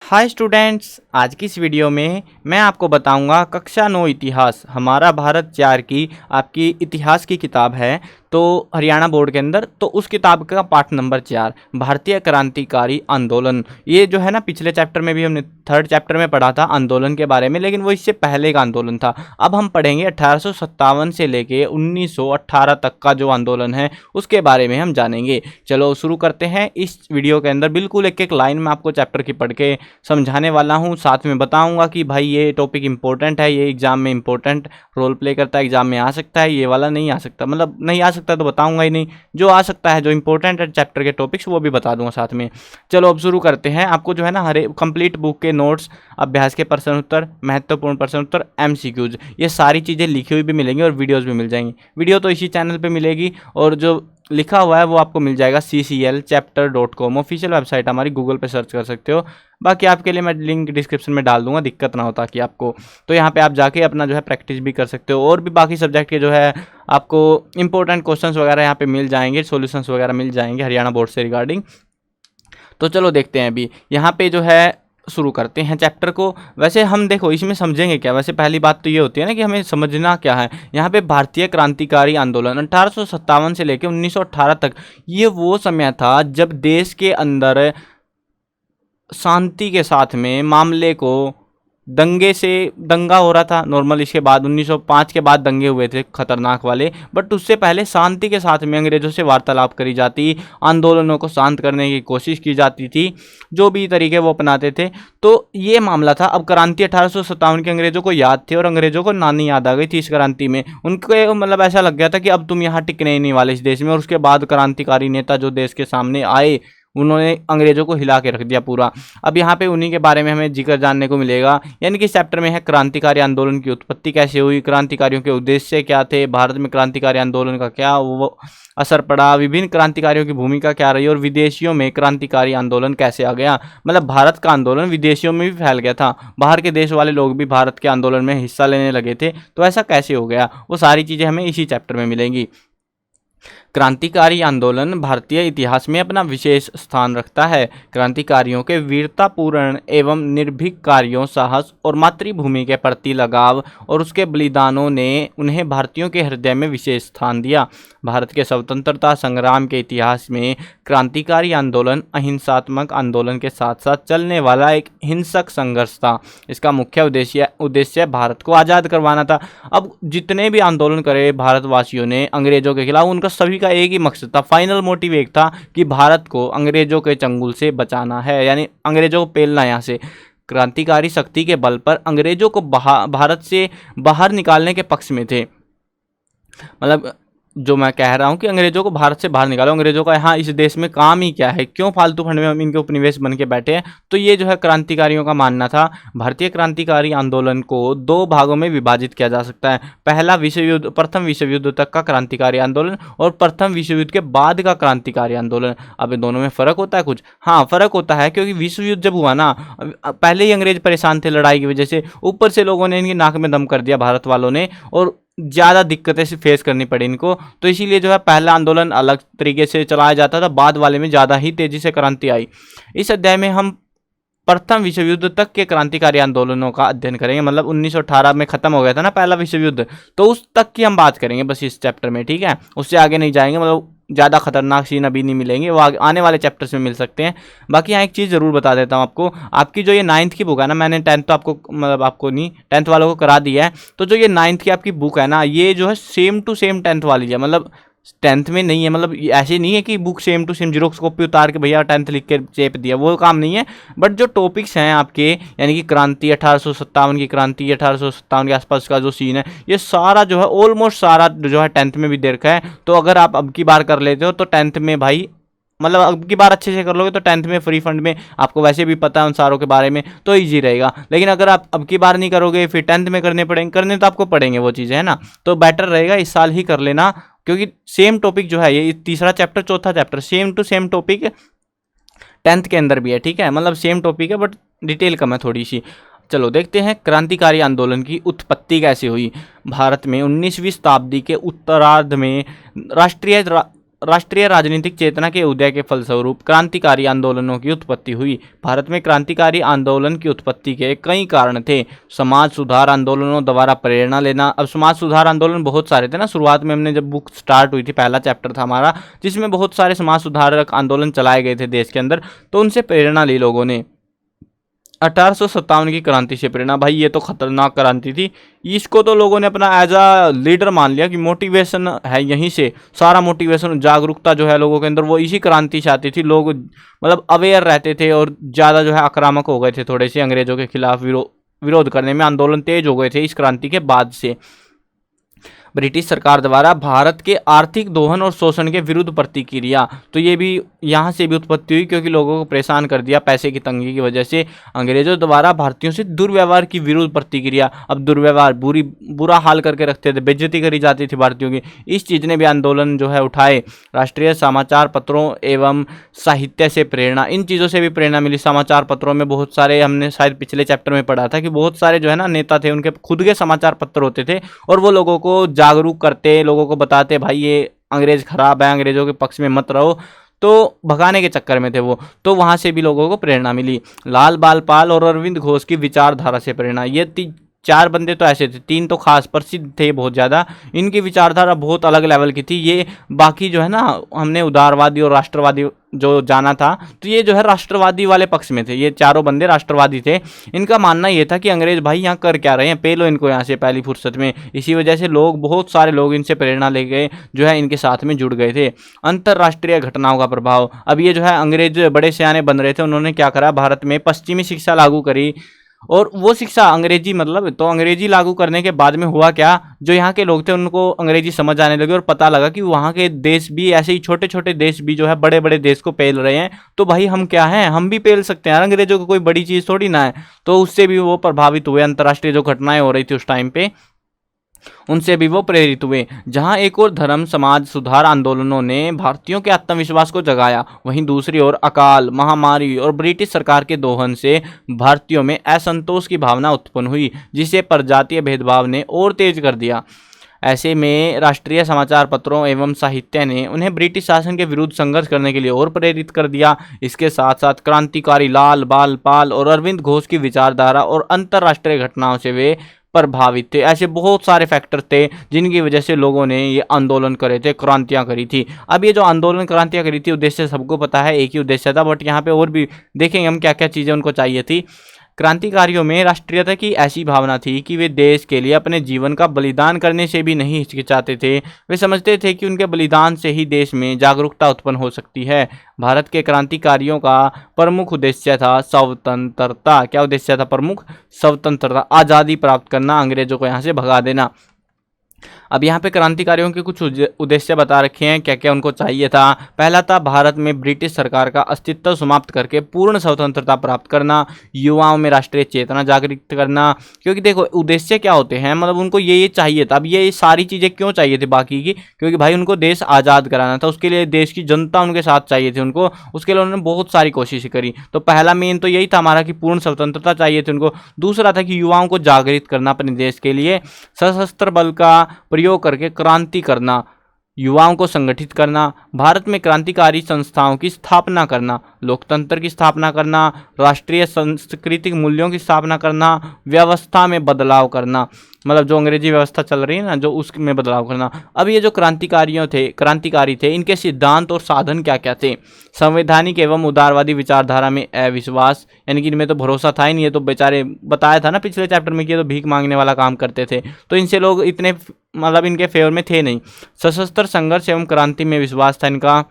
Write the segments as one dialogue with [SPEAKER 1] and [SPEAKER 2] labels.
[SPEAKER 1] Hi students, आज की इस वीडियो में मैं आपको बताऊंगा कक्षा 9 इतिहास हमारा भारत 4 की आपकी इतिहास की किताब है। तो हरियाणा बोर्ड के अंदर तो उस किताब का पाठ नंबर 4 भारतीय क्रांतिकारी आंदोलन। ये जो है ना, पिछले चैप्टर में भी हमने थर्ड चैप्टर में पढ़ा था आंदोलन के बारे में, लेकिन वो इससे पहले का आंदोलन था। अब हम पढ़ेंगे 1857 से लेके 1918 तक का जो आंदोलन है उसके बारे में हम जानेंगे। चलो शुरू करते हैं। इस वीडियो के अंदर बिल्कुल एक एक लाइन में आपको चैप्टर की पढ़ के समझाने वाला हूँ, साथ में बताऊंगा कि भाई ये टॉपिक इंपॉर्टेंट है, ये एग्जाम में इंपॉर्टेंट रोल प्ले करता है, एग्जाम में आ सकता है, ये वाला नहीं आ सकता, मतलब नहीं आ सकता तो बताऊंगा ही नहीं, जो आ सकता है जो इंपॉर्टेंट है चैप्टर के टॉपिक्स वो भी बता दूंगा साथ में। चलो अब शुरू करते हैं। आपको जो है ना हर कंप्लीट बुक के नोट्स, अभ्यास के प्रश्न उत्तर, महत्वपूर्ण प्रश्न उत्तर, MCQs, ये सारी चीज़ें लिखी हुई भी मिलेंगी और वीडियोज़ भी मिल जाएंगी। वीडियो तो इसी चैनल पर मिलेगी और जो लिखा हुआ है वो आपको मिल जाएगा cclchapter.com, ऑफिशियल वेबसाइट हमारी, गूगल पे सर्च कर सकते हो। बाकी आपके लिए मैं लिंक डिस्क्रिप्शन में डाल दूंगा, दिक्कत ना हो ताकि आपको, तो यहाँ पे आप जाके अपना जो है प्रैक्टिस भी कर सकते हो। और भी बाकी सब्जेक्ट के जो है आपको इंपॉर्टेंट क्वेश्चंस वगैरह यहाँ पे मिल जाएंगे, सॉल्यूशंस वगैरह मिल जाएंगे हरियाणा बोर्ड से रिगार्डिंग। तो चलो देखते हैं अभी यहाँ पे जो है, शुरू करते हैं चैप्टर को। वैसे हम देखो इसमें समझेंगे क्या, वैसे पहली बात तो ये होती है ना कि हमें समझना क्या है। यहाँ पे भारतीय क्रांतिकारी आंदोलन 1857 से लेकर 1918 तक, ये वो समय था जब देश के अंदर शांति के साथ में मामले को, दंगा हो रहा था नॉर्मल। इसके बाद 1905 के बाद दंगे हुए थे खतरनाक वाले, बट उससे पहले शांति के साथ में अंग्रेजों से वार्तालाप करी जाती, आंदोलनों को शांत करने की कोशिश की जाती थी, जो भी तरीके वो अपनाते थे। तो ये मामला था। अब क्रांति 1857 के अंग्रेजों को याद थी और अंग्रेजों को नानी याद आ गई थी इस क्रांति में। उनको मतलब ऐसा लग गया था कि अब तुम यहाँ टिकने ही नहीं वाले इस देश में। और उसके बाद क्रांतिकारी नेता जो देश के सामने आए, उन्होंने अंग्रेजों को हिला के रख दिया पूरा। अब यहाँ पे उन्हीं के बारे में हमें जिक्र जानने को मिलेगा। यानी कि इस चैप्टर में है क्रांतिकारी आंदोलन की उत्पत्ति कैसे हुई, क्रांतिकारियों के उद्देश्य क्या थे, भारत में क्रांतिकारी आंदोलन का क्या वो असर पड़ा, विभिन्न क्रांतिकारियों की भूमिका क्या रही, और विदेशियों में क्रांतिकारी आंदोलन कैसे आ गया। मतलब भारत का आंदोलन विदेशियों में भी फैल गया था, बाहर के देश वाले लोग भी भारत के आंदोलन में हिस्सा लेने लगे थे। तो ऐसा कैसे हो गया, वो सारी चीज़ें हमें इसी चैप्टर में मिलेंगी। क्रांतिकारी आंदोलन भारतीय इतिहास में अपना विशेष स्थान रखता है। क्रांतिकारियों के वीरतापूर्ण एवं निर्भीक कार्यों, साहस और मातृभूमि के प्रति लगाव और उसके बलिदानों ने उन्हें भारतीयों के हृदय में विशेष स्थान दिया। भारत के स्वतंत्रता संग्राम के इतिहास में क्रांतिकारी आंदोलन अहिंसात्मक आंदोलन के साथ साथ चलने वाला एक हिंसक संघर्ष था। इसका मुख्य उद्देश्य भारत को आज़ाद करवाना था। अब जितने भी आंदोलन करे भारतवासियों ने अंग्रेजों के खिलाफ, उनका सभी का एक ही मकसद था, फाइनल मोटिव एक था कि भारत को अंग्रेजों के चंगुल से बचाना है, यानी अंग्रेजों को पेलना यहाँ से। क्रांतिकारी शक्ति के बल पर अंग्रेजों को भारत से बाहर निकालने के पक्ष में थे। मतलब जो मैं कह रहा हूँ कि अंग्रेजों को भारत से बाहर निकालो, अंग्रेजों का यहाँ इस देश में काम ही क्या है, क्यों फालतू फंड में हम इनके उपनिवेश बन के बैठे हैं। तो ये जो है क्रांतिकारियों का मानना था। भारतीय क्रांतिकारी आंदोलन को दो भागों में विभाजित किया जा सकता है। पहला विश्व युद्ध, प्रथम विश्व युद्ध तक का क्रांतिकारी आंदोलन, और प्रथम विश्व युद्ध के बाद का क्रांतिकारी आंदोलन। अब दोनों में फ़र्क होता है कुछ? हाँ फ़र्क होता है, क्योंकि विश्व युद्ध जब हुआ ना, पहले ही अंग्रेज परेशान थे लड़ाई की वजह से, ऊपर से लोगों ने इनकी नाक में दम कर दिया भारत वालों ने, और ज़्यादा दिक्कतें से फेस करनी पड़ी इनको। तो इसीलिए जो है पहला आंदोलन अलग तरीके से चलाया जाता था, बाद वाले में ज़्यादा ही तेज़ी से क्रांति आई। इस अध्याय में हम प्रथम विश्व युद्ध तक के क्रांतिकारी आंदोलनों का अध्ययन करेंगे। मतलब 1918 में ख़त्म हो गया था ना पहला विश्व युद्ध, तो उस तक की हम बात करेंगे बस इस चैप्टर में, ठीक है। उससे आगे नहीं जाएंगे, मतलब ज़्यादा खतरनाक सीन अभी नहीं मिलेंगे, वो आने वाले चैप्टर्स में मिल सकते हैं। बाकी यहाँ एक चीज़ ज़रूर बता देता हूँ आपको, आपकी जो ये 9th की बुक है ना, मैंने 10th तो आपको, मतलब आपको नहीं, 10th वालों को करा दिया है। तो जो ये 9th की आपकी बुक है ना, ये जो है सेम टू सेम 10th वाली है। मतलब 10th में नहीं है, मतलब ऐसे नहीं है कि book same to same Xerox copy उतार के भैया 10th लिख के चेप दिया, वो काम नहीं है। बट जो टॉपिक्स हैं आपके, यानी कि क्रांति 1857 की क्रांति, 1857 के आसपास का जो सीन है, ये सारा जो है ऑलमोस्ट सारा जो है 10th में भी दे रखा है। तो अगर आप अब की बार कर लेते हो तो 10th में भाई, मतलब अब की बार अच्छे से कर लोगे तो 10th में फ्री फंड में आपको वैसे भी पता है उन सारों के बारे में, तो इजी रहेगा। लेकिन अगर आप अब की बार नहीं करोगे, फिर 10th में करने पड़ेंगे, करने तो आपको पड़ेंगे वो चीज़ें, है ना। तो बेटर रहेगा इस साल ही कर लेना, क्योंकि सेम टॉपिक जो है, ये तीसरा चैप्टर चौथा chapter same to same topic 10th के अंदर भी है, ठीक है। मतलब सेम टॉपिक है बट डिटेल कम है थोड़ी सी। चलो देखते हैं क्रांतिकारी आंदोलन की उत्पत्ति कैसे हुई। भारत में 19वीं शताब्दी के उत्तरार्ध में राष्ट्रीय राष्ट्रीय राजनीतिक चेतना के उदय के फलस्वरूप क्रांतिकारी आंदोलनों की उत्पत्ति हुई। भारत में क्रांतिकारी आंदोलन की उत्पत्ति के कई कारण थे। समाज सुधार आंदोलनों द्वारा प्रेरणा लेना। अब समाज सुधार आंदोलन बहुत सारे थे ना, शुरुआत में हमने जब बुक स्टार्ट हुई थी पहला चैप्टर था हमारा जिसमें बहुत सारे समाज सुधारक आंदोलन चलाए गए थे देश के अंदर, तो उनसे प्रेरणा ली लोगों ने। 1857 की क्रांति से प्रेरणा, भाई ये तो खतरनाक क्रांति थी, इसको तो लोगों ने अपना एज अ लीडर मान लिया कि मोटिवेशन है यहीं से, सारा मोटिवेशन जागरूकता जो है लोगों के अंदर वो इसी क्रांति से आती थी। लोग मतलब अवेयर रहते थे और ज़्यादा जो है आक्रामक हो गए थे थोड़े से, अंग्रेजों के खिलाफ विरोध करने में आंदोलन तेज हो गए थे इस क्रांति के बाद से। ब्रिटिश सरकार द्वारा भारत के आर्थिक दोहन और शोषण के विरुद्ध प्रतिक्रिया, तो ये भी यहाँ से भी उत्पत्ति हुई क्योंकि लोगों को परेशान कर दिया पैसे की तंगी की वजह से। अंग्रेजों द्वारा भारतीयों से दुर्व्यवहार की विरुद्ध प्रतिक्रिया, अब दुर्व्यवहार बुरा हाल करके रखते थे, बेइज्जती करी जाती थी भारतीयों की, इस चीज़ ने भी आंदोलन जो है उठाए। राष्ट्रीय समाचार पत्रों एवं साहित्य से प्रेरणा, इन चीज़ों से भी प्रेरणा मिली। समाचार पत्रों में बहुत सारे, हमने शायद पिछले चैप्टर में पढ़ा था कि बहुत सारे जो है ना नेता थे, उनके खुद के समाचार पत्र होते थे और वो लोगों को जागरूक करते, लोगों को बताते भाई ये अंग्रेज खराब है, अंग्रेजों के पक्ष में मत रहो, तो भगाने के चक्कर में थे वो, तो वहां से भी लोगों को प्रेरणा मिली। लाल बाल पाल और अरविंद घोष की विचारधारा से प्रेरणा, ये चार बंदे तो ऐसे थे, तीन तो खास प्रसिद्ध थे बहुत ज़्यादा, इनकी विचारधारा बहुत अलग लेवल की थी। ये बाकी जो है ना, हमने उदारवादी और राष्ट्रवादी जो जाना था, तो ये जो है राष्ट्रवादी वाले पक्ष में थे, ये चारों बंदे राष्ट्रवादी थे। इनका मानना ये था कि अंग्रेज भाई यहाँ कर क्या रहे हैं, पेलो इनको यहाँ से पहली फुर्सत में। इसी वजह से लोग, बहुत सारे लोग इनसे प्रेरणा ले गए, जो है इनके साथ में जुड़ गए थे। अंतर्राष्ट्रीय घटनाओं का प्रभाव, अब ये जो है अंग्रेज बड़े सियाने बन रहे थे, उन्होंने क्या करा, भारत में पश्चिमी शिक्षा लागू करी, और वो शिक्षा अंग्रेजी, मतलब तो अंग्रेजी लागू करने के बाद में हुआ क्या, जो यहाँ के लोग थे उनको अंग्रेजी समझ आने लगे और पता लगा कि वहाँ के देश भी ऐसे ही, छोटे छोटे देश भी जो है बड़े बड़े देश को पेल रहे हैं, तो भाई हम क्या हैं, हम भी पेल सकते हैं, अंग्रेजों को कोई बड़ी चीज़ थोड़ी ना है। तो उससे भी वो प्रभावित हुए, अंतर्राष्ट्रीय जो घटनाएं हो रही थी उस टाइम पे उनसे भी वो प्रेरित हुए। जहां एक और धर्म समाज सुधार आंदोलनों ने भारतीयों के आत्मविश्वास को जगाया, वहीं दूसरी ओर अकाल, महामारी और ब्रिटिश सरकार के दोहन से भारतीयों में असंतोष की भावना उत्पन्न हुई, जिसे प्रजातीय भेदभाव ने और तेज कर दिया। ऐसे में राष्ट्रीय समाचार पत्रों एवं साहित्य ने उन्हें ब्रिटिश शासन के विरुद्ध संघर्ष करने के लिए और प्रेरित कर दिया। इसके साथ साथ क्रांतिकारी लाल बाल पाल और अरविंद घोष की विचारधारा और अंतर्राष्ट्रीय घटनाओं से वे प्रभावित थे। ऐसे बहुत सारे फैक्टर थे जिनकी वजह से लोगों ने ये आंदोलन करे थे, क्रांतियां करी थी। अब ये जो आंदोलन क्रांतियां करी थी, उद्देश्य सबको पता है, एक ही उद्देश्य था, बट यहाँ पे और भी देखेंगे हम क्या क्या चीज़ें उनको चाहिए थी। क्रांतिकारियों में राष्ट्रीयता की ऐसी भावना थी कि वे देश के लिए अपने जीवन का बलिदान करने से भी नहीं हिचकिचाते थे। वे समझते थे कि उनके बलिदान से ही देश में जागरूकता उत्पन्न हो सकती है। भारत के क्रांतिकारियों का प्रमुख उद्देश्य था स्वतंत्रता। क्या उद्देश्य था प्रमुख? स्वतंत्रता, आज़ादी प्राप्त करना, अंग्रेजों को यहाँ से भगा देना। अब यहाँ पे क्रांतिकारियों के कुछ उद्देश्य बता रखे हैं, क्या क्या उनको चाहिए था। पहला था भारत में ब्रिटिश सरकार का अस्तित्व समाप्त करके पूर्ण स्वतंत्रता प्राप्त करना, युवाओं में राष्ट्रीय चेतना जागृत करना। क्योंकि देखो उद्देश्य क्या होते हैं, मतलब उनको ये चाहिए था। अब ये सारी चीज़ें क्यों चाहिए थी बाकी की? क्योंकि भाई उनको देश आज़ाद कराना था, उसके लिए देश की जनता उनके साथ चाहिए थी उनको, उसके लिए उन्होंने बहुत सारी कोशिश करी। तो पहला मेन तो यही था हमारा कि पूर्ण स्वतंत्रता चाहिए थी उनको। दूसरा था कि युवाओं को जागृत करना अपने देश के लिए, सशस्त्र बल का प्रयोग करके क्रांति करना, युवाओं को संगठित करना, भारत में क्रांतिकारी संस्थाओं की स्थापना करना, लोकतंत्र की स्थापना करना, राष्ट्रीय सांस्कृतिक मूल्यों की स्थापना करना, व्यवस्था में बदलाव करना, मतलब जो अंग्रेजी व्यवस्था चल रही है ना, जो उसमें बदलाव करना। अब ये जो क्रांतिकारी थे, इनके सिद्धांत और साधन क्या क्या थे? संवैधानिक एवं उदारवादी विचारधारा में अविश्वास, यानी कि इनमें तो भरोसा था ही नहीं, ये तो बेचारे, बताया था ना पिछले चैप्टर में कि ये तो भीख मांगने वाला काम करते थे, तो इनसे लोग इतने मतलब इनके फेवर में थे नहीं। सशस्त्र संघर्ष एवं क्रांति में विश्वास था इनका।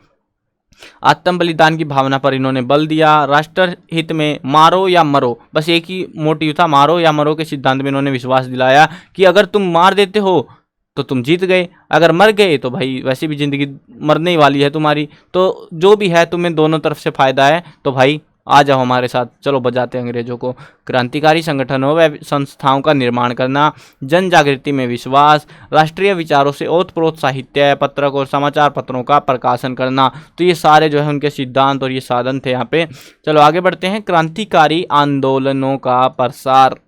[SPEAKER 1] आत्म बलिदान की भावना पर इन्होंने बल दिया। राष्ट्र हित में मारो या मरो, बस एक ही मोटिव था, मारो या मरो के सिद्धांत में इन्होंने विश्वास दिलाया कि अगर तुम मार देते हो तो तुम जीत गए, अगर मर गए तो भाई वैसे भी जिंदगी मरने ही वाली है तुम्हारी, तो जो भी है तुम्हें दोनों तरफ से फायदा है, तो भाई आ जाओ हमारे साथ, चलो बजाते अंग्रेजों को। क्रांतिकारी संगठनों व संस्थाओं का निर्माण करना, जन जागृति में विश्वास, राष्ट्रीय विचारों से ओतप्रोत साहित्य, पत्रक और समाचार पत्रों का प्रकाशन करना। तो ये सारे जो है उनके सिद्धांत और ये साधन थे यहाँ पे। चलो आगे बढ़ते हैं। क्रांतिकारी आंदोलनों का प्रसार।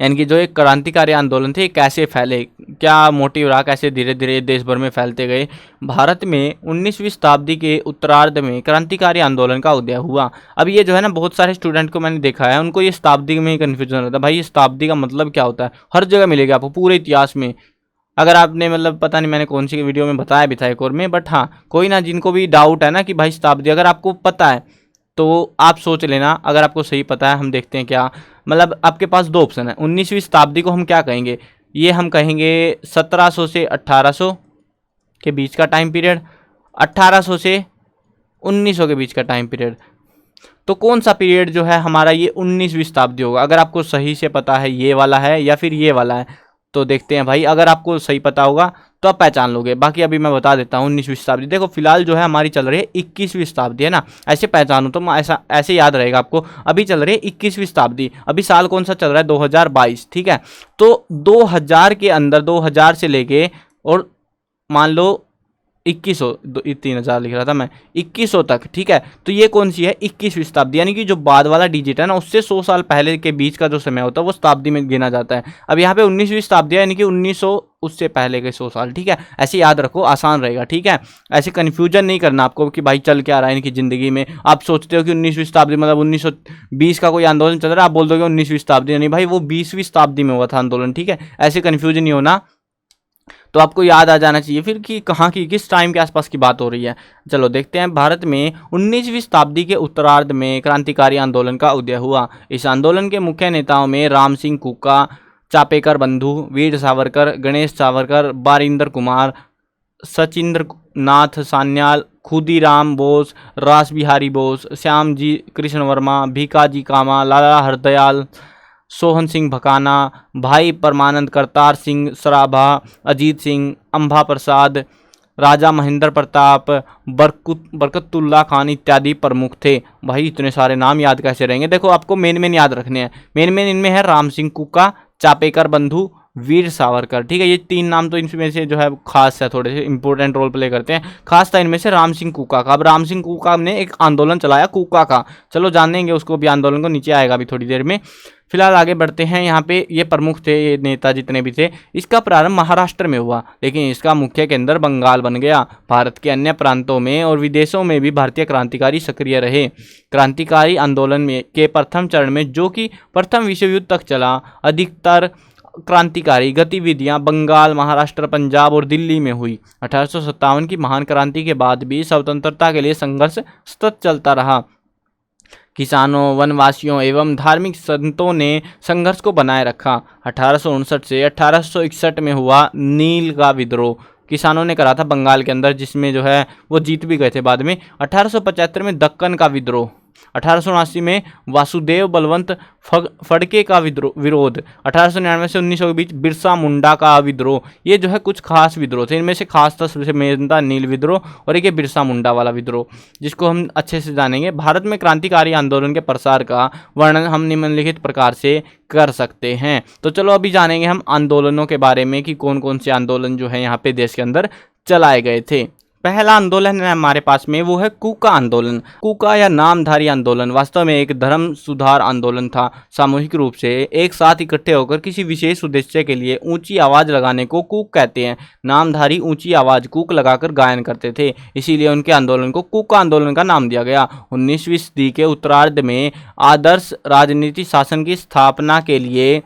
[SPEAKER 1] यानी कि जो एक क्रांतिकारी आंदोलन थे कैसे फैले, क्या मोटिव रहा, कैसे धीरे धीरे देश भर में फैलते गए। भारत में 19वीं शताब्दी के उत्तरार्ध में क्रांतिकारी आंदोलन का उदय हुआ। अब ये जो है ना, बहुत सारे स्टूडेंट को मैंने देखा है, उनको ये शताब्दी में ही कन्फ्यूजन रहता है। भाई ये शताब्दी का मतलब क्या होता है, हर जगह मिलेगा आपको पूरे इतिहास में। अगर आपने मतलब पता नहीं मैंने कौन सी वीडियो में बताया भी था एक और में, बट हाँ कोई ना, जिनको भी डाउट है ना कि भाई शताब्दी अगर आपको पता है तो आप सोच लेना, अगर आपको सही पता है। हम देखते हैं क्या, मतलब आपके पास दो ऑप्शन है। 19वीं शताब्दी को हम क्या कहेंगे, ये हम कहेंगे 1700 से 1800 के बीच का टाइम पीरियड, 1800 से 1900 के बीच का टाइम पीरियड। तो कौन सा पीरियड जो है हमारा ये 19वीं शताब्दी होगा, अगर आपको सही से पता है ये वाला है या फिर ये वाला है। तो देखते हैं भाई, अगर आपको सही पता होगा तो आप पहचान लोगे, बाकी अभी मैं बता देता हूँ। 19वीं शताब्दी देखो फिलहाल जो है हमारी चल रही है 21वीं शताब्दी, है ना, ऐसे पहचानो तो ऐसा ऐसे याद रहेगा आपको। अभी चल रही है 21वीं शताब्दी, अभी साल कौन सा चल रहा है, 2022, ठीक है। तो 2000 के अंदर, 2000 से लेके और मान लो 2100, 3000 लिख रहा था मैं, 2100 तक, ठीक है। तो ये कौन सी है, 21वीं शताब्दी, यानी कि जो बाद वाला डिजिट है ना, उससे 100 साल पहले के बीच का जो समय होता है वो शताब्दी में गिना जाता है। अब यहाँ पे 19वीं शताब्दी है, यानी कि 1900 उससे पहले के 100 साल, ठीक है। ऐसे याद रखो, आसान रहेगा, ठीक है। ऐसे कन्फ्यूजन नहीं करना आपको कि भाई चल क्या रहा है इनकी ज़िंदगी में। आप सोचते हो कि 19वीं शताब्दी मतलब 1920 का कोई आंदोलन चल रहा है, आप बोल दोगे 19वीं शताब्दी, नहीं भाई वो 20वीं शताब्दी में हुआ था आंदोलन, ठीक है। ऐसे कन्फ्यूजन नहीं होना, तो आपको याद आ जाना चाहिए फिर कि कहाँ की, किस टाइम के आसपास की बात हो रही है। चलो देखते हैं, भारत में 19वीं शताब्दी के उत्तरार्ध में क्रांतिकारी आंदोलन का उदय हुआ। इस आंदोलन के मुख्य नेताओं में राम सिंह कुका, चापेकर बंधु, वीर सावरकर, गणेश सावरकर, बारिंदर कुमार, सचिंद्र नाथ सान्याल, खुदीराम बोस, रास बिहारी बोस, श्याम जी कृष्ण वर्मा, भीकाजी कामा, लाला हरदयाल, सोहन सिंह भकाना, भाई परमानंद, करतार सिंह सराभा, अजीत सिंह, अंबा प्रसाद, राजा महेंद्र प्रताप, बरकतुल्ला खान इत्यादि प्रमुख थे। भाई इतने सारे नाम याद कैसे रहेंगे, देखो आपको मेन मेन याद रखने हैं। मेन मेन इनमें है राम सिंह कुका, चापेकर बंधु, वीर सावरकर, ठीक है। ये तीन नाम तो इनमें से जो है खास है, थोड़े से इंपॉर्टेंट रोल प्ले करते हैं। खास था इनमें से राम सिंह कुका का। अब राम सिंह कुका ने एक आंदोलन चलाया कुका का, चलो जानेंगे उसको भी, आंदोलन को नीचे आएगा अभी थोड़ी देर में। फिलहाल आगे बढ़ते हैं, यहाँ पे ये प्रमुख थे, ये नेता जितने भी थे। इसका प्रारंभ महाराष्ट्र में हुआ, लेकिन इसका मुख्य केंद्र बंगाल बन गया। भारत के अन्य प्रांतों में और विदेशों में भी भारतीय क्रांतिकारी सक्रिय रहे। क्रांतिकारी आंदोलन में के प्रथम चरण में, जो कि प्रथम विश्व युद्ध तक चला, अधिकतर क्रांतिकारी गतिविधियां बंगाल, महाराष्ट्र, पंजाब और दिल्ली में हुई। 1857 की महान क्रांति के बाद भी स्वतंत्रता के लिए संघर्ष सतत चलता रहा। किसानों, वनवासियों एवं धार्मिक संतों ने संघर्ष को बनाए रखा। 1859 से 1861 में हुआ नील का विद्रोह, किसानों ने करा था बंगाल के अंदर, जिसमें जो है वो जीत भी गए थे बाद में। 1875 में दक्कन का विद्रोह, 1879 में वासुदेव बलवंत फड़के का विरोध, 1899 से 1900 के बीच बिरसा मुंडा का विद्रोह। ये जो है कुछ खास विद्रोह थे, इनमें से खास था सबसे मेन था नील विद्रोह और एक बिरसा मुंडा वाला विद्रोह, जिसको हम अच्छे से जानेंगे। भारत में क्रांतिकारी आंदोलन के प्रसार का वर्णन हम निम्नलिखित प्रकार से कर सकते हैं। तो चलो अभी जानेंगे हम आंदोलनों के बारे में कि कौन कौन से आंदोलन जो है यहाँ पे देश के अंदर चलाए गए थे। पहला आंदोलन है हमारे पास में, वो है कूका आंदोलन। कूका या नामधारी आंदोलन वास्तव में एक धर्म सुधार आंदोलन था। सामूहिक रूप से एक साथ इकट्ठे होकर किसी विशेष उद्देश्य के लिए ऊंची आवाज लगाने को कूक कहते हैं। नामधारी ऊंची आवाज कूक लगाकर गायन करते थे, इसीलिए उनके आंदोलन को कूका आंदोलन का नाम दिया गया। 19वीं सदी के उत्तरार्ध में आदर्श राजनीति शासन की स्थापना के लिए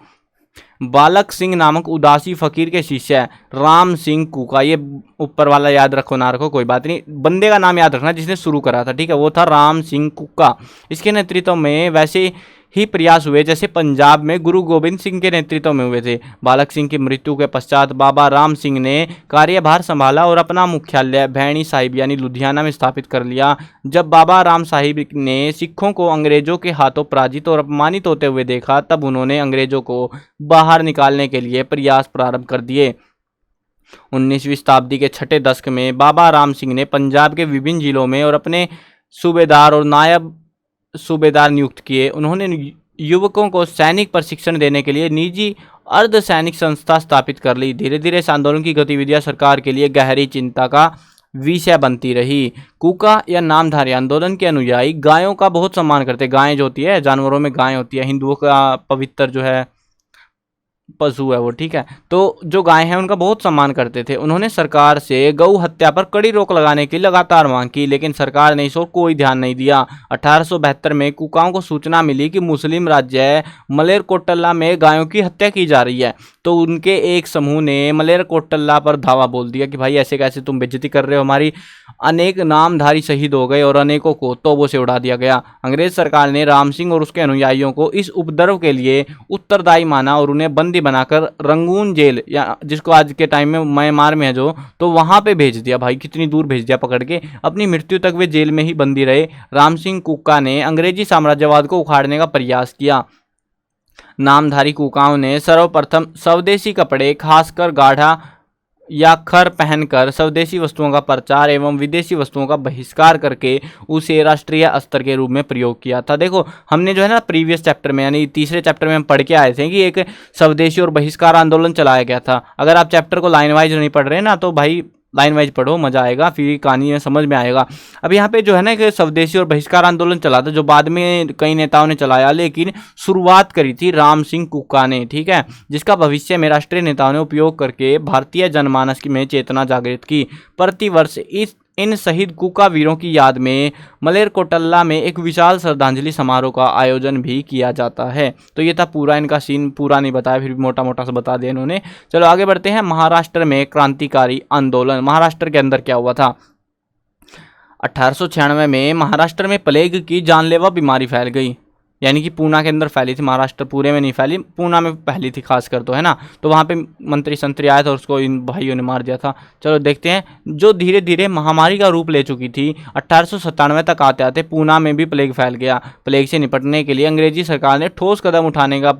[SPEAKER 1] बालक सिंह नामक उदासी फकीर के शिष्य राम सिंह कुका, ये ऊपर वाला याद रखो ना रखो कोई बात नहीं, बंदे का नाम याद रखना जिसने शुरू करा था, ठीक है, वो था राम सिंह कुका। इसके नेतृत्व में वैसे ही प्रयास हुए जैसे पंजाब में गुरु गोबिंद सिंह के नेतृत्व में हुए थे। बालक सिंह की मृत्यु के पश्चात बाबा राम सिंह ने कार्यभार संभाला और अपना मुख्यालय भैणी साहिब यानी लुधियाना में स्थापित कर लिया। जब बाबा राम साहिब ने सिखों को अंग्रेजों के हाथों पराजित और अपमानित होते हुए देखा, तब उन्होंने अंग्रेजों को बाहर निकालने के लिए प्रयास प्रारंभ कर दिए। 19वीं शताब्दी के छठे दशक में बाबा राम सिंह ने पंजाब के विभिन्न जिलों में और अपने सूबेदार और नायब सूबेदार नियुक्त किए। उन्होंने युवकों को सैनिक प्रशिक्षण देने के लिए निजी अर्ध सैनिक संस्था स्थापित कर ली। धीरे धीरे इस आंदोलन की गतिविधियां सरकार के लिए गहरी चिंता का विषय बनती रही। कूका या नामधारी आंदोलन के अनुयायी गायों का बहुत सम्मान करते। गायें जो होती है, जानवरों में गाय होती है, हिंदुओं का पवित्र जो है पशु है वो, ठीक है। तो जो गाय है उनका बहुत सम्मान करते थे। उन्होंने सरकार से गौ हत्या पर कड़ी रोक लगाने की लगातार मांग की, लेकिन सरकार ने इस ओर कोई ध्यान नहीं दिया। 1872 में कुकाओं को सूचना मिली कि मुस्लिम राज्य मलेरकोटला में गायों की हत्या की जा रही है। तो उनके एक समूह ने मलेरकोटला पर धावा बोल दिया कि भाई ऐसे कैसे तुम बेइज्जती कर रहे हो हमारी। अनेक नामधारी शहीद हो गए और अनेकों को तोबों से उड़ा दिया गया। अंग्रेज सरकार ने राम सिंह और उसके अनुयायियों को इस उपद्रव के लिए उत्तरदायी माना और उन्हें बंदी बनाकर रंगून जेल, या जिसको आज के टाइम में म्यांमार में है जो, तो वहां पे भेज दिया। भाई कितनी दूर भेज दिया पकड़ के। अपनी मृत्यु तक वे जेल में ही बंदी रहे। राम सिंह कुक्का ने अंग्रेजी साम्राज्यवाद को उखाड़ने का प्रयास किया। नामधारी कुकाओं ने सर्वप्रथम स्वदेशी कपड़े, खासकर गाढ़ा या खर पहनकर स्वदेशी वस्तुओं का प्रचार एवं विदेशी वस्तुओं का बहिष्कार करके उसे राष्ट्रीय स्तर के रूप में प्रयोग किया था। देखो हमने जो है ना प्रीवियस चैप्टर में यानी तीसरे चैप्टर में हम पढ़ के आए थे कि एक स्वदेशी और बहिष्कार आंदोलन चलाया गया था। अगर आप चैप्टर को लाइन वाइज नहीं पढ़ रहे ना तो भाई लाइन वाइज पढ़ो, मजा आएगा, फिर कहानी में समझ में आएगा। अब यहाँ पे जो है ना कि स्वदेशी और बहिष्कार आंदोलन चला था जो बाद में कई नेताओं ने चलाया, लेकिन शुरुआत करी थी राम सिंह कुक्का ने, ठीक है, जिसका भविष्य में राष्ट्रीय नेताओं ने उपयोग करके भारतीय जनमानस में चेतना जागृत की। प्रतिवर्ष इन शहीद कुका वीरों की याद में मलेरकोटला में एक विशाल श्रद्धांजलि समारोह का आयोजन भी किया जाता है। तो ये था पूरा इनका सीन, पूरा नहीं बताया, फिर भी मोटा मोटा सा बता दिया इन्होंने। चलो आगे बढ़ते हैं। महाराष्ट्र में क्रांतिकारी आंदोलन। महाराष्ट्र के अंदर क्या हुआ था? 1896 में महाराष्ट्र में प्लेग की जानलेवा बीमारी फैल गई, यानी कि पूना के अंदर फैली थी, महाराष्ट्र पूरे में नहीं फैली, पूना में फैली थी खासकर, तो है ना। तो वहाँ पे मंत्री संतरी आए थे और उसको इन भाइयों ने मार दिया था। चलो देखते हैं, जो धीरे धीरे महामारी का रूप ले चुकी थी। 1897 तक आते आते पूना में भी प्लेग फैल गया। प्लेग से निपटने के लिए अंग्रेजी सरकार ने ठोस कदम उठाने का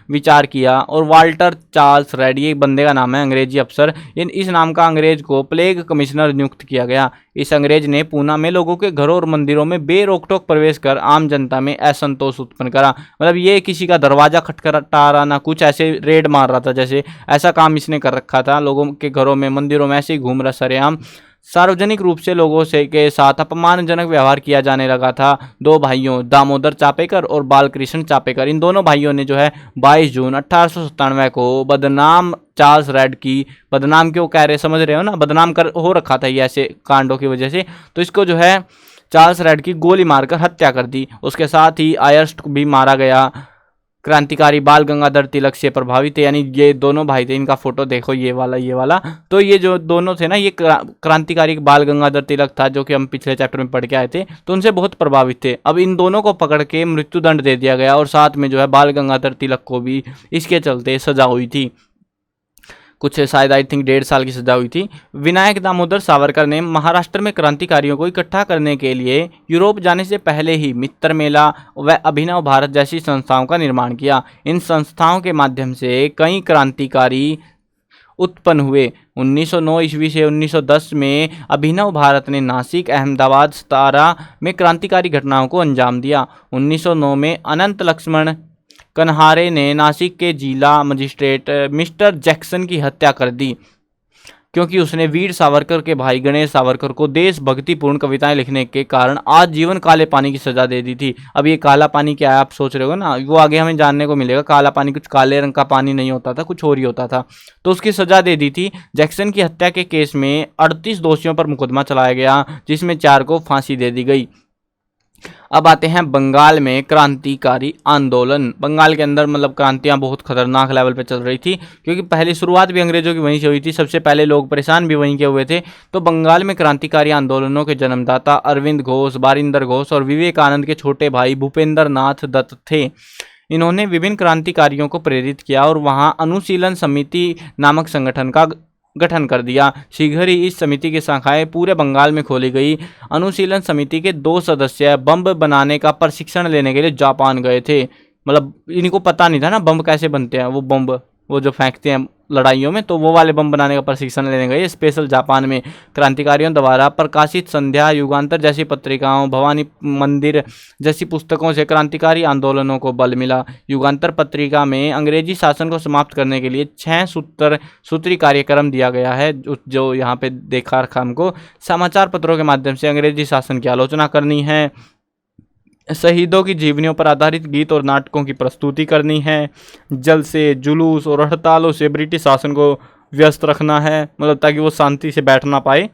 [SPEAKER 1] विचार किया और वाल्टर चार्ल्स रेड, ये एक बंदे का नाम है, अंग्रेजी अफसर, इस नाम का अंग्रेज को प्लेग कमिश्नर नियुक्त किया गया। इस अंग्रेज ने पूना में लोगों के घरों और मंदिरों में बेरोक-टोक प्रवेश कर आम जनता में असंतोष उत्पन्न करा। मतलब ये किसी का दरवाजा खटखटा रहा ना कुछ, ऐसे रेड मार रहा था, जैसे ऐसा काम इसने कर रखा था। लोगों के घरों में मंदिरों में ऐसे ही घूम रहा सरेआम। सार्वजनिक रूप से लोगों से के साथ अपमानजनक व्यवहार किया जाने लगा था। दो भाइयों दामोदर चापेकर और बालकृष्ण चापेकर, इन दोनों भाइयों ने जो है 22 जून 1897 को बदनाम चार्ल्स रेड की, बदनाम क्यों कह रहे समझ रहे हो ना, बदनाम कर हो रखा था ये ऐसे कांडों की वजह से, तो इसको जो है चार्ल्स रेड की गोली मारकर हत्या कर दी। उसके साथ ही आयर्स्ट भी मारा गया। क्रांतिकारी बाल गंगाधर तिलक से प्रभावित थे, यानी ये दोनों भाई थे, इनका फोटो देखो ये वाला। तो ये जो दोनों थे ना, ये क्रांतिकारी बाल गंगाधर तिलक था जो कि हम पिछले चैप्टर में पढ़ के आए थे, तो उनसे बहुत प्रभावित थे। अब इन दोनों को पकड़ के मृत्युदंड दे दिया गया और साथ में जो है बाल गंगाधर तिलक को भी इसके चलते सजा हुई थी। कुछ शायद आई थिंक 1.5 साल की सजा हुई थी। विनायक दामोदर सावरकर ने महाराष्ट्र में क्रांतिकारियों को इकट्ठा करने के लिए यूरोप जाने से पहले ही मित्र मेला व अभिनव भारत जैसी संस्थाओं का निर्माण किया। इन संस्थाओं के माध्यम से कई क्रांतिकारी उत्पन्न हुए। 1909 ईस्वी से 1910 में अभिनव भारत ने नासिक, अहमदाबाद, सतारा में क्रांतिकारी घटनाओं को अंजाम दिया। 1909 में अनंत लक्ष्मण कन्हारे ने नासिक के जिला मजिस्ट्रेट मिस्टर जैक्सन की हत्या कर दी, क्योंकि उसने वीर सावरकर के भाई गणेश सावरकर को देशभक्तिपूर्ण कविताएं लिखने के कारण आजीवन काले पानी की सजा दे दी थी। अब ये काला पानी क्या है आप सोच रहे हो ना, वो आगे हमें जानने को मिलेगा। काला पानी कुछ काले रंग का पानी नहीं होता था, कुछ और ही होता था, तो उसकी सजा दे दी थी। जैक्सन की हत्या के केस में 38 दोषियों पर मुकदमा चलाया गया, जिसमें 4 को फांसी दे दी गई। अब आते हैं बंगाल में क्रांतिकारी आंदोलन। बंगाल के अंदर मतलब क्रांतियां बहुत खतरनाक लेवल पे चल रही थी, क्योंकि पहली शुरुआत भी अंग्रेजों की वहीं से हुई थी, सबसे पहले लोग परेशान भी वहीं के हुए थे। तो बंगाल में क्रांतिकारी आंदोलनों के जन्मदाता अरविंद घोष, बारिंदर घोष और विवेकानंद के छोटे भाई भूपेंद्र नाथ दत्त थे। इन्होंने विभिन्न क्रांतिकारियों को प्रेरित किया और वहाँ अनुशीलन समिति नामक संगठन का गठन कर दिया। शीघ्र ही इस समिति की शाखाएं पूरे बंगाल में खोली गई। अनुशीलन समिति के 2 सदस्य बम बनाने का प्रशिक्षण लेने के लिए जापान गए थे। मतलब इनको पता नहीं था ना बम कैसे बनते हैं, वो बम वो जो फेंकते हैं लड़ाइयों में, तो वो वाले बम बनाने का प्रशिक्षण लेने गए स्पेशल जापान में। क्रांतिकारियों द्वारा प्रकाशित संध्या, युगांतर जैसी पत्रिकाओं, भवानी मंदिर जैसी पुस्तकों से क्रांतिकारी आंदोलनों को बल मिला। युगांतर पत्रिका में अंग्रेजी शासन को समाप्त करने के लिए 6 सूत्री कार्यक्रम दिया गया है, जो यहाँ पे देखा रखा हमको। समाचार पत्रों के माध्यम से अंग्रेजी शासन की आलोचना करनी है, शहीदों की जीवनियों पर आधारित गीत और नाटकों की प्रस्तुति करनी है। जलसे, जुलूस और हड़तालों से ब्रिटिश शासन को व्यस्त रखना है, मतलब ताकि वो शांति से बैठ ना पाए।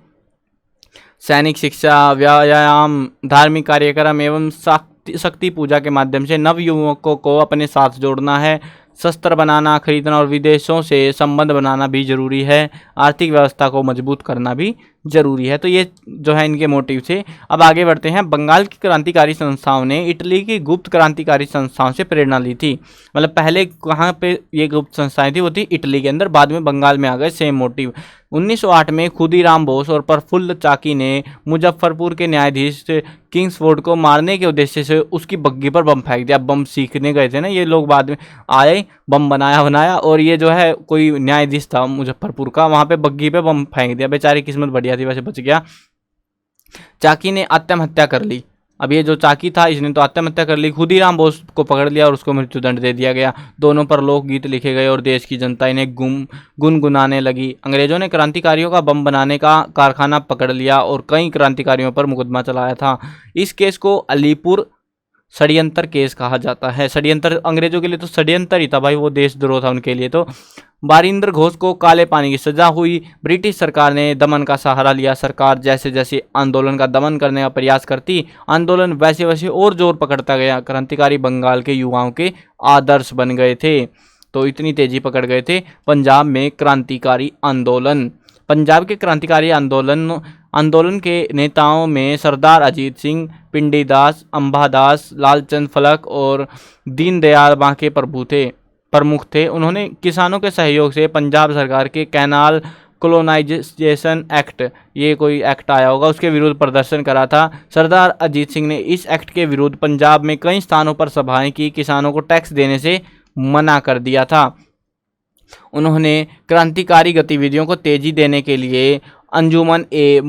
[SPEAKER 1] सैनिक शिक्षा, व्यायाम, धार्मिक कार्यक्रम एवं शक्ति पूजा के माध्यम से नव युवकों को अपने साथ जोड़ना है। शस्त्र बनाना, खरीदना और विदेशों से संबंध बनाना भी जरूरी है। आर्थिक व्यवस्था को मजबूत करना भी जरूरी है। तो ये जो है इनके मोटिव थे। अब आगे बढ़ते हैं। बंगाल की क्रांतिकारी संस्थाओं ने इटली की गुप्त क्रांतिकारी संस्थाओं से प्रेरणा ली थी। मतलब पहले कहाँ पे ये गुप्त संस्थाएं थी, वो थी इटली के अंदर, बाद में बंगाल में आ गए सेम मोटिव। 1908 में खुदीराम बोस और प्रफुल्ल चाकी ने मुजफ्फरपुर के न्यायाधीश किंग्सफोर्ड को मारने के उद्देश्य से उसकी बग्घी पर बम फेंक दिया। बम सीखने गए थे ना ये लोग, बाद में आए, बम बनाया और ये जो है कोई न्यायाधीश था मुजफ्फरपुर का, वहाँ पे बग्घी पे बम फेंक दिया। बेचारी किस्मत बढ़िया थी, वैसे बच गया। चाकी ने आत्महत्या कर ली। अब ये जो चाकी था इसने तो आत्महत्या कर ली। खुदीराम बोस को पकड़ लिया और उसको मृत्युदंड दे दिया गया। दोनों पर लोकगीत लिखे गए और देश की जनता इन्हें गुनगुनाने लगी। अंग्रेजों ने क्रांतिकारियों का बम बनाने का कारखाना पकड़ लिया और कई क्रांतिकारियों पर मुकदमा चलाया था। इस केस को अलीपुर षड्यंत्र केस कहा जाता है। षड्यंत्र अंग्रेजों के लिए तो षड्यंत्र ही था भाई, वो देशद्रोह था उनके लिए। तो बारिंदर घोष को काले पानी की सजा हुई। ब्रिटिश सरकार ने दमन का सहारा लिया। सरकार जैसे जैसे आंदोलन का दमन करने का प्रयास करती, आंदोलन वैसे वैसे और जोर पकड़ता गया। क्रांतिकारी बंगाल के युवाओं के आदर्श बन गए थे। तो इतनी तेजी पकड़ गए थे। पंजाब में क्रांतिकारी आंदोलन। पंजाब के क्रांतिकारी आंदोलन के नेताओं में सरदार अजीत सिंह, पिंडी दास, अंबादास, लालचंद फलक और दीनदयाल बांके प्रमुख थे। उन्होंने किसानों के सहयोग से पंजाब सरकार के कैनाल कॉलोनाइजेशन एक्ट, ये कोई एक्ट आया होगा, उसके विरुद्ध प्रदर्शन करा था। सरदार अजीत सिंह ने इस एक्ट के विरुद्ध पंजाब में कई स्थानों पर सभाएं की, किसानों को टैक्स देने से मना कर दिया था। उन्होंने क्रांतिकारी गतिविधियों को तेजी देने के लिए अंजुमन ए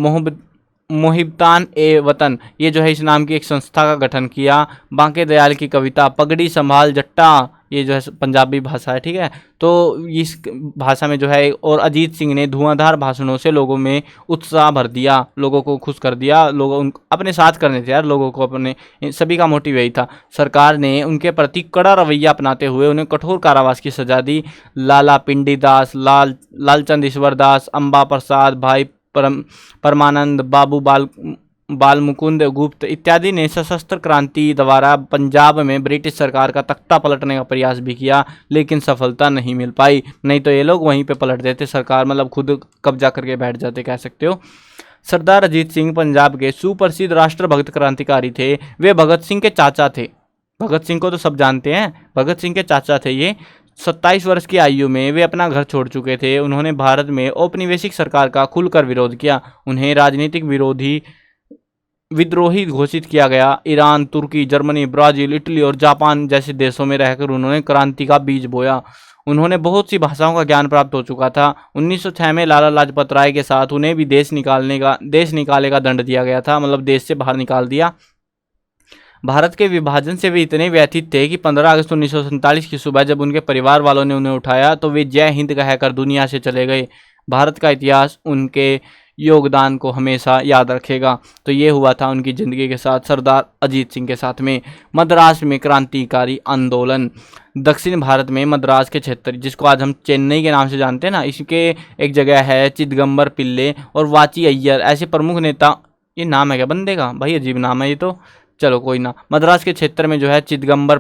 [SPEAKER 1] मोहिब्तान ए वतन, ये जो है इस नाम की एक संस्था का गठन किया। बांके दयाल की कविता पगड़ी संभाल जट्टा, ये जो है पंजाबी भाषा है, ठीक है। तो इस भाषा में जो है, और अजीत सिंह ने धुआंधार भाषणों से लोगों में उत्साह भर दिया, लोगों को खुश कर दिया। लोगों अपने साथ करने थे यार, लोगों को अपने, सभी का मोटिव यही था। सरकार ने उनके प्रति कड़ा रवैया अपनाते हुए उन्हें कठोर कारावास की सजा दी। लाला पिंडी दास, लालचंद ईश्वर दास, अम्बा प्रसाद, भाई परमानंद, बाबू बाल मुकुंद गुप्त इत्यादि ने सशस्त्र क्रांति द्वारा पंजाब में ब्रिटिश सरकार का तख्ता पलटने का प्रयास भी किया, लेकिन सफलता नहीं मिल पाई। नहीं तो ये लोग वहीं पे पलट देते, सरकार मतलब खुद कब्जा करके बैठ जाते, कह सकते हो। सरदार अजीत सिंह पंजाब के सुप्रसिद्ध राष्ट्रभक्त क्रांतिकारी थे। वे भगत सिंह के चाचा थे। भगत सिंह को तो सब जानते हैं, भगत सिंह के चाचा थे ये। 27 वर्ष की आयु में वे अपना घर छोड़ चुके थे। उन्होंने भारत में औपनिवेशिक सरकार का खुलकर विरोध किया। उन्हें राजनीतिक विद्रोही घोषित किया गया। ईरान, तुर्की, जर्मनी, ब्राज़ील, इटली और जापान जैसे देशों में रहकर उन्होंने क्रांति का बीज बोया। उन्होंने बहुत सी भाषाओं का ज्ञान प्राप्त हो चुका था। 1906 में लाला लाजपत राय के साथ उन्हें भी देश निकाले का दंड दिया गया था, मतलब देश से बाहर निकाल दिया। भारत के विभाजन से वे इतने व्यथित थे कि 15 अगस्त 1947 की सुबह जब उनके परिवार वालों ने उन्हें उठाया तो वे जय हिंद कहकर दुनिया से चले गए। भारत का इतिहास उनके योगदान को हमेशा याद रखेगा। तो ये हुआ था उनकी ज़िंदगी के साथ, सरदार अजीत सिंह के साथ में। मद्रास में क्रांतिकारी आंदोलन। दक्षिण भारत में मद्रास के क्षेत्र, जिसको आज हम चेन्नई के नाम से जानते हैं ना, इसके एक जगह है चिदगम्बर पिल्ले और वाची अय्यर, ऐसे प्रमुख नेता। ये नाम है क्या बंदे का भाई, अजीब नाम है ये तो, चलो कोई ना। मद्रास के क्षेत्र में जो है चिदगम्बर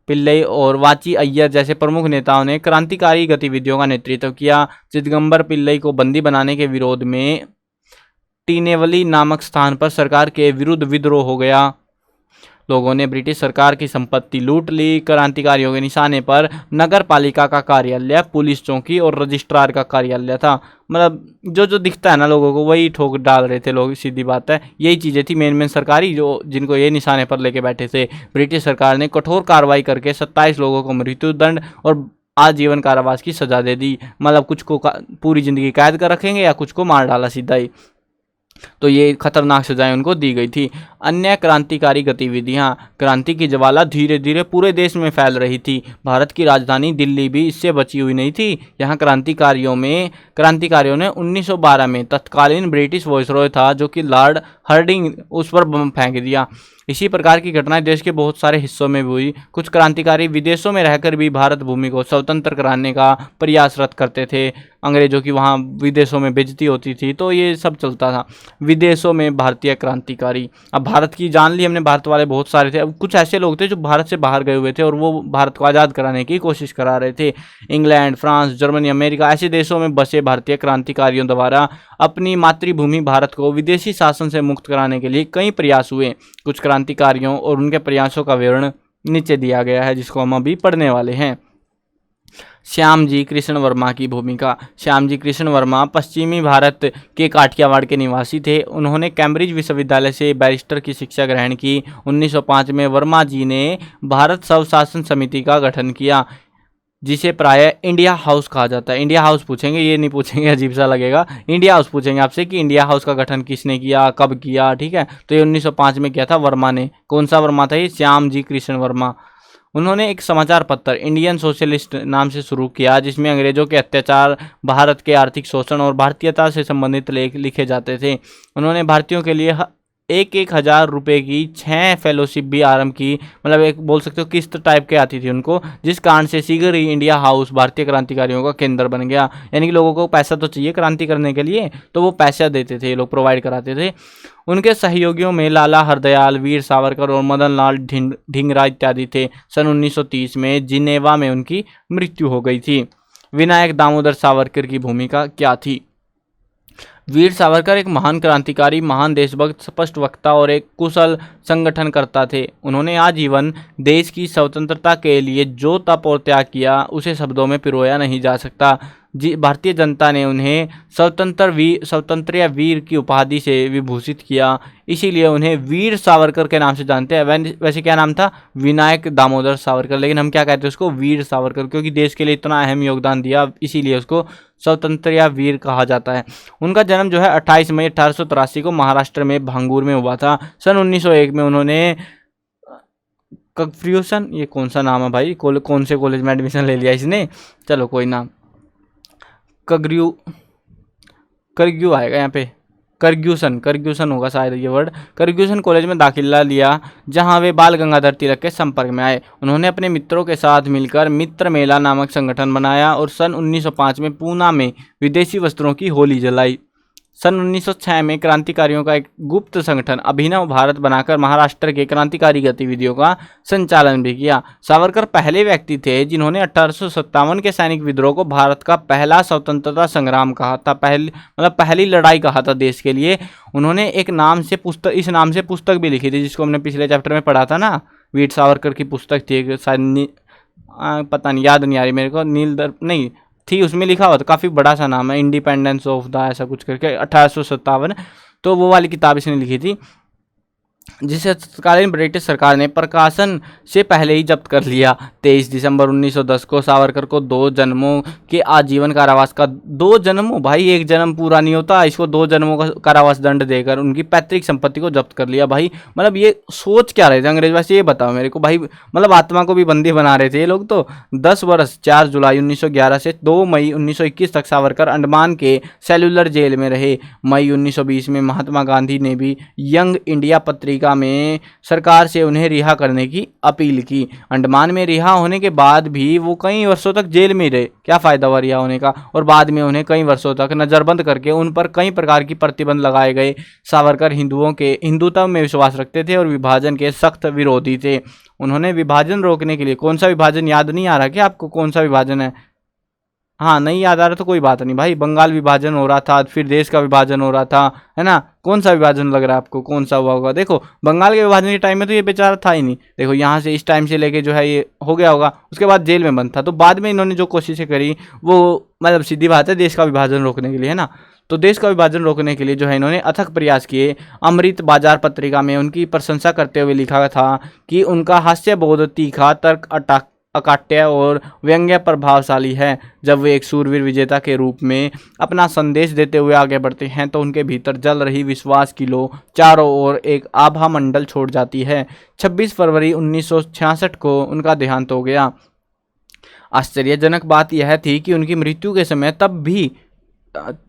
[SPEAKER 1] पिल्ले और वाची अय्यर जैसे प्रमुख नेताओं ने क्रांतिकारी गतिविधियों का नेतृत्व किया। चिदगम्बर पिल्लई को बंदी बनाने के विरोध में टीनेवली नामक स्थान पर सरकार के विरुद्ध विद्रोह हो गया। लोगों ने ब्रिटिश सरकार की संपत्ति लूट ली। क्रांतिकारियों के निशाने पर नगर पालिका का कार्यालय, पुलिस चौकी और रजिस्ट्रार का कार्यालय था। मतलब जो दिखता है ना लोगों को वही ठोक डाल रहे थे लोग, सीधी बात है। यही चीज़ें थी मेन सरकारी जिनको ये निशाने पर लेके बैठे थे। ब्रिटिश सरकार ने कठोर कार्रवाई करके 27 लोगों को मृत्युदंड और आजीवन कारावास की सजा दे दी। मतलब कुछ को पूरी जिंदगी कैद कर रखेंगे या कुछ को मार डाला सीधा ही। तो ये खतरनाक सजाएं उनको दी गई थी। अन्य क्रांतिकारी गतिविधियां। क्रांति की ज्वाला धीरे धीरे पूरे देश में फैल रही थी। भारत की राजधानी दिल्ली भी इससे बची हुई नहीं थी। यहाँ क्रांतिकारियों ने 1912 में तत्कालीन ब्रिटिश वायसरॉय था, जो कि लॉर्ड हर्डिंग उस पर बम फेंक दिया। इसी प्रकार की घटनाएं देश के बहुत सारे हिस्सों में भी हुई। कुछ क्रांतिकारी विदेशों में रहकर भी भारत भूमि को स्वतंत्र कराने का प्रयासरत करते थे। अंग्रेजों की वहाँ विदेशों में बेइज्जती होती थी, तो ये सब चलता था विदेशों में भारतीय क्रांतिकारी। अब भारत की जान ली हमने, भारत वाले बहुत सारे थे। अब कुछ ऐसे लोग थे जो भारत से बाहर गए हुए थे और वो भारत को आज़ाद कराने की कोशिश करा रहे थे। इंग्लैंड, फ्रांस, जर्मनी, अमेरिका ऐसे देशों में बसे भारतीय क्रांतिकारियों द्वारा अपनी मातृभूमि भारत को विदेशी शासन से मुक्त कराने के लिए कई प्रयास हुए। कुछ क्रांतिकारियों और उनके प्रयासों का विवरण नीचे दिया गया है, जिसको हम अभी पढ़ने वाले हैं। श्यामजी कृष्ण वर्मा की भूमिका। श्यामजी कृष्ण वर्मा पश्चिमी भारत के काठियावाड़ के निवासी थे। उन्होंने कैम्ब्रिज विश्वविद्यालय से बैरिस्टर की शिक्षा ग्रहण की। 1905 में वर्मा जी ने भारत स्वशासन समिति का गठन किया, जिसे प्रायः इंडिया हाउस कहा जाता है। इंडिया हाउस पूछेंगे, ये नहीं पूछेंगे, अजीब सा लगेगा। इंडिया हाउस पूछेंगे आपसे कि इंडिया हाउस का गठन किसने किया, कब किया, ठीक है। तो ये 1905 में किया था वर्मा ने। कौन सा वर्मा था ये? श्यामजी कृष्ण वर्मा। उन्होंने एक समाचार पत्र इंडियन सोशलिस्ट नाम से शुरू किया, जिसमें अंग्रेजों के अत्याचार, भारत के आर्थिक शोषण और भारतीयता से संबंधित लेख लिखे जाते थे। उन्होंने भारतीयों के लिए 1,000 रुपये की 6 फेलोशिप भी आरंभ की, मतलब एक बोल सकते हो किस्त टाइप के आती थी उनको, जिस कारण से शीघ्र ही इंडिया हाउस भारतीय क्रांतिकारियों का केंद्र बन गया। यानी कि लोगों को पैसा तो चाहिए क्रांति करने के लिए, तो वो पैसा देते थे, ये लोग प्रोवाइड कराते थे। उनके सहयोगियों में लाला हरदयाल, वीर सावरकर और मदन लाल ढींगरा इत्यादि थे। सन 1930 में जिनेवा में उनकी मृत्यु हो गई थी। विनायक दामोदर सावरकर की भूमिका क्या थी? वीर सावरकर एक महान क्रांतिकारी, महान देशभक्त, स्पष्ट वक्ता और एक कुशल संगठनकर्ता थे। उन्होंने आजीवन देश की स्वतंत्रता के लिए जो तप और त्याग किया, उसे शब्दों में पिरोया नहीं जा सकता। भारतीय जनता ने उन्हें स्वतंत्र वीर की उपाधि से विभूषित किया, इसीलिए उन्हें वीर सावरकर के नाम से जानते हैं। वैसे क्या नाम था? विनायक दामोदर सावरकर, लेकिन हम क्या कहते हैं उसको? वीर सावरकर, क्योंकि देश के लिए इतना अहम योगदान दिया, इसीलिए उसको स्वतंत्र वीर कहा जाता है। उनका जन्म जो है 28 मई 1883 को महाराष्ट्र में भांगूर में हुआ था। सन 1901 में उन्होंने कन्फ्यूशन, ये कौन सा नाम है भाई, कौन से कॉलेज में एडमिशन ले लिया इसने, चलो कोई नाम, करग्यू आएगा यहाँ पे, करग्यूसन होगा शायद ये वर्ड। करग्यूसन कॉलेज में दाखिला लिया, जहां वे बाल गंगाधर तिलक के संपर्क में आए। उन्होंने अपने मित्रों के साथ मिलकर मित्र मेला नामक संगठन बनाया और सन 1905 में पूना में विदेशी वस्त्रों की होली जलाई। सन 1906 में क्रांतिकारियों का एक गुप्त संगठन अभिनव भारत बनाकर महाराष्ट्र के क्रांतिकारी गतिविधियों का संचालन भी किया। सावरकर पहले व्यक्ति थे जिन्होंने 1857 के सैनिक विद्रोह को भारत का पहला स्वतंत्रता संग्राम कहा था, पहली लड़ाई कहा था देश के लिए। उन्होंने एक नाम से पुस्तक, इस नाम से पुस्तक भी लिखी थी, जिसको हमने पिछले चैप्टर में पढ़ा था ना, वीर सावरकर की पुस्तक थी शायद, पता नहीं, याद नहीं आ रही मेरे को, नहीं थी, उसमें लिखा हुआ था, काफ़ी बड़ा सा नाम है, इंडिपेंडेंस ऑफ द ऐसा कुछ करके 1857, तो वो वाली किताब इसने लिखी थी, जिसे तत्कालीन ब्रिटिश सरकार ने प्रकाशन से पहले ही जब्त कर लिया। 23 दिसंबर 1910 को सावरकर को 2 जन्मों के आजीवन कारावास का, 2 जन्मों भाई, एक जन्म पूरा नहीं होता, इसको 2 जन्मों का कारावास दंड देकर उनकी पैतृक संपत्ति को जब्त कर लिया। भाई मतलब ये सोच क्या रहे थे अंग्रेज? वैसे ये बताओ मेरे को भाई, मतलब आत्मा को भी बंदी बना रहे थे ये लोग तो। 10 वर्ष 4 जुलाई 1911 से 2 मई 1921 तक सावरकर अंडमान के सेलुलर जेल में रहे। मई 1920 में महात्मा गांधी ने भी यंग इंडिया पत्रिका में सरकार से उन्हें रिहा करने की अपील की। अंडमान में रिहा होने के बाद भी वो कई वर्षों तक जेल में रहे। क्या फायदा हुआ रिहा होने का? और बाद में उन्हें कई वर्षों तक नजरबंद करके उन पर कई प्रकार की प्रतिबंध लगाए गए। सावरकर हिंदुत्व में विश्वास रखते थे और विभाजन के सख्त विरोधी थे। उन्होंने विभाजन रोकने के लिए, कौन सा विभाजन याद नहीं आ रहा क्या आपको? कौन सा विभाजन है? हाँ नहीं याद आ रहा तो कोई बात नहीं भाई, बंगाल विभाजन हो रहा था, फिर देश का विभाजन हो रहा था, है ना? कौन सा विभाजन लग रहा है आपको? कौन सा हुआ होगा? देखो बंगाल के विभाजन के टाइम में तो ये बेचारा था ही नहीं। देखो यहाँ से इस टाइम से लेके जो है ये हो गया होगा, उसके बाद जेल में बंद था। तो बाद में इन्होंने जो कोशिशें करी वो मतलब सीधी बात है, देश का विभाजन रोकने के लिए, है ना? तो देश का विभाजन रोकने के लिए जो है इन्होंने अथक प्रयास किए। अमृत बाजार पत्रिका में उनकी प्रशंसा करते हुए लिखा था कि उनका हास्य बोध तीखा, तर्क अकाट्य और व्यंग्य प्रभावशाली है। जब वे एक सूरवीर विजेता के रूप में अपना संदेश देते हुए आगे बढ़ते हैं तो उनके भीतर जल रही विश्वास की लो चारों ओर एक आभा मंडल छोड़ जाती है। 26 फरवरी 1966 को उनका देहांत हो गया। आश्चर्यजनक बात यह थी कि उनकी मृत्यु के समय तब भी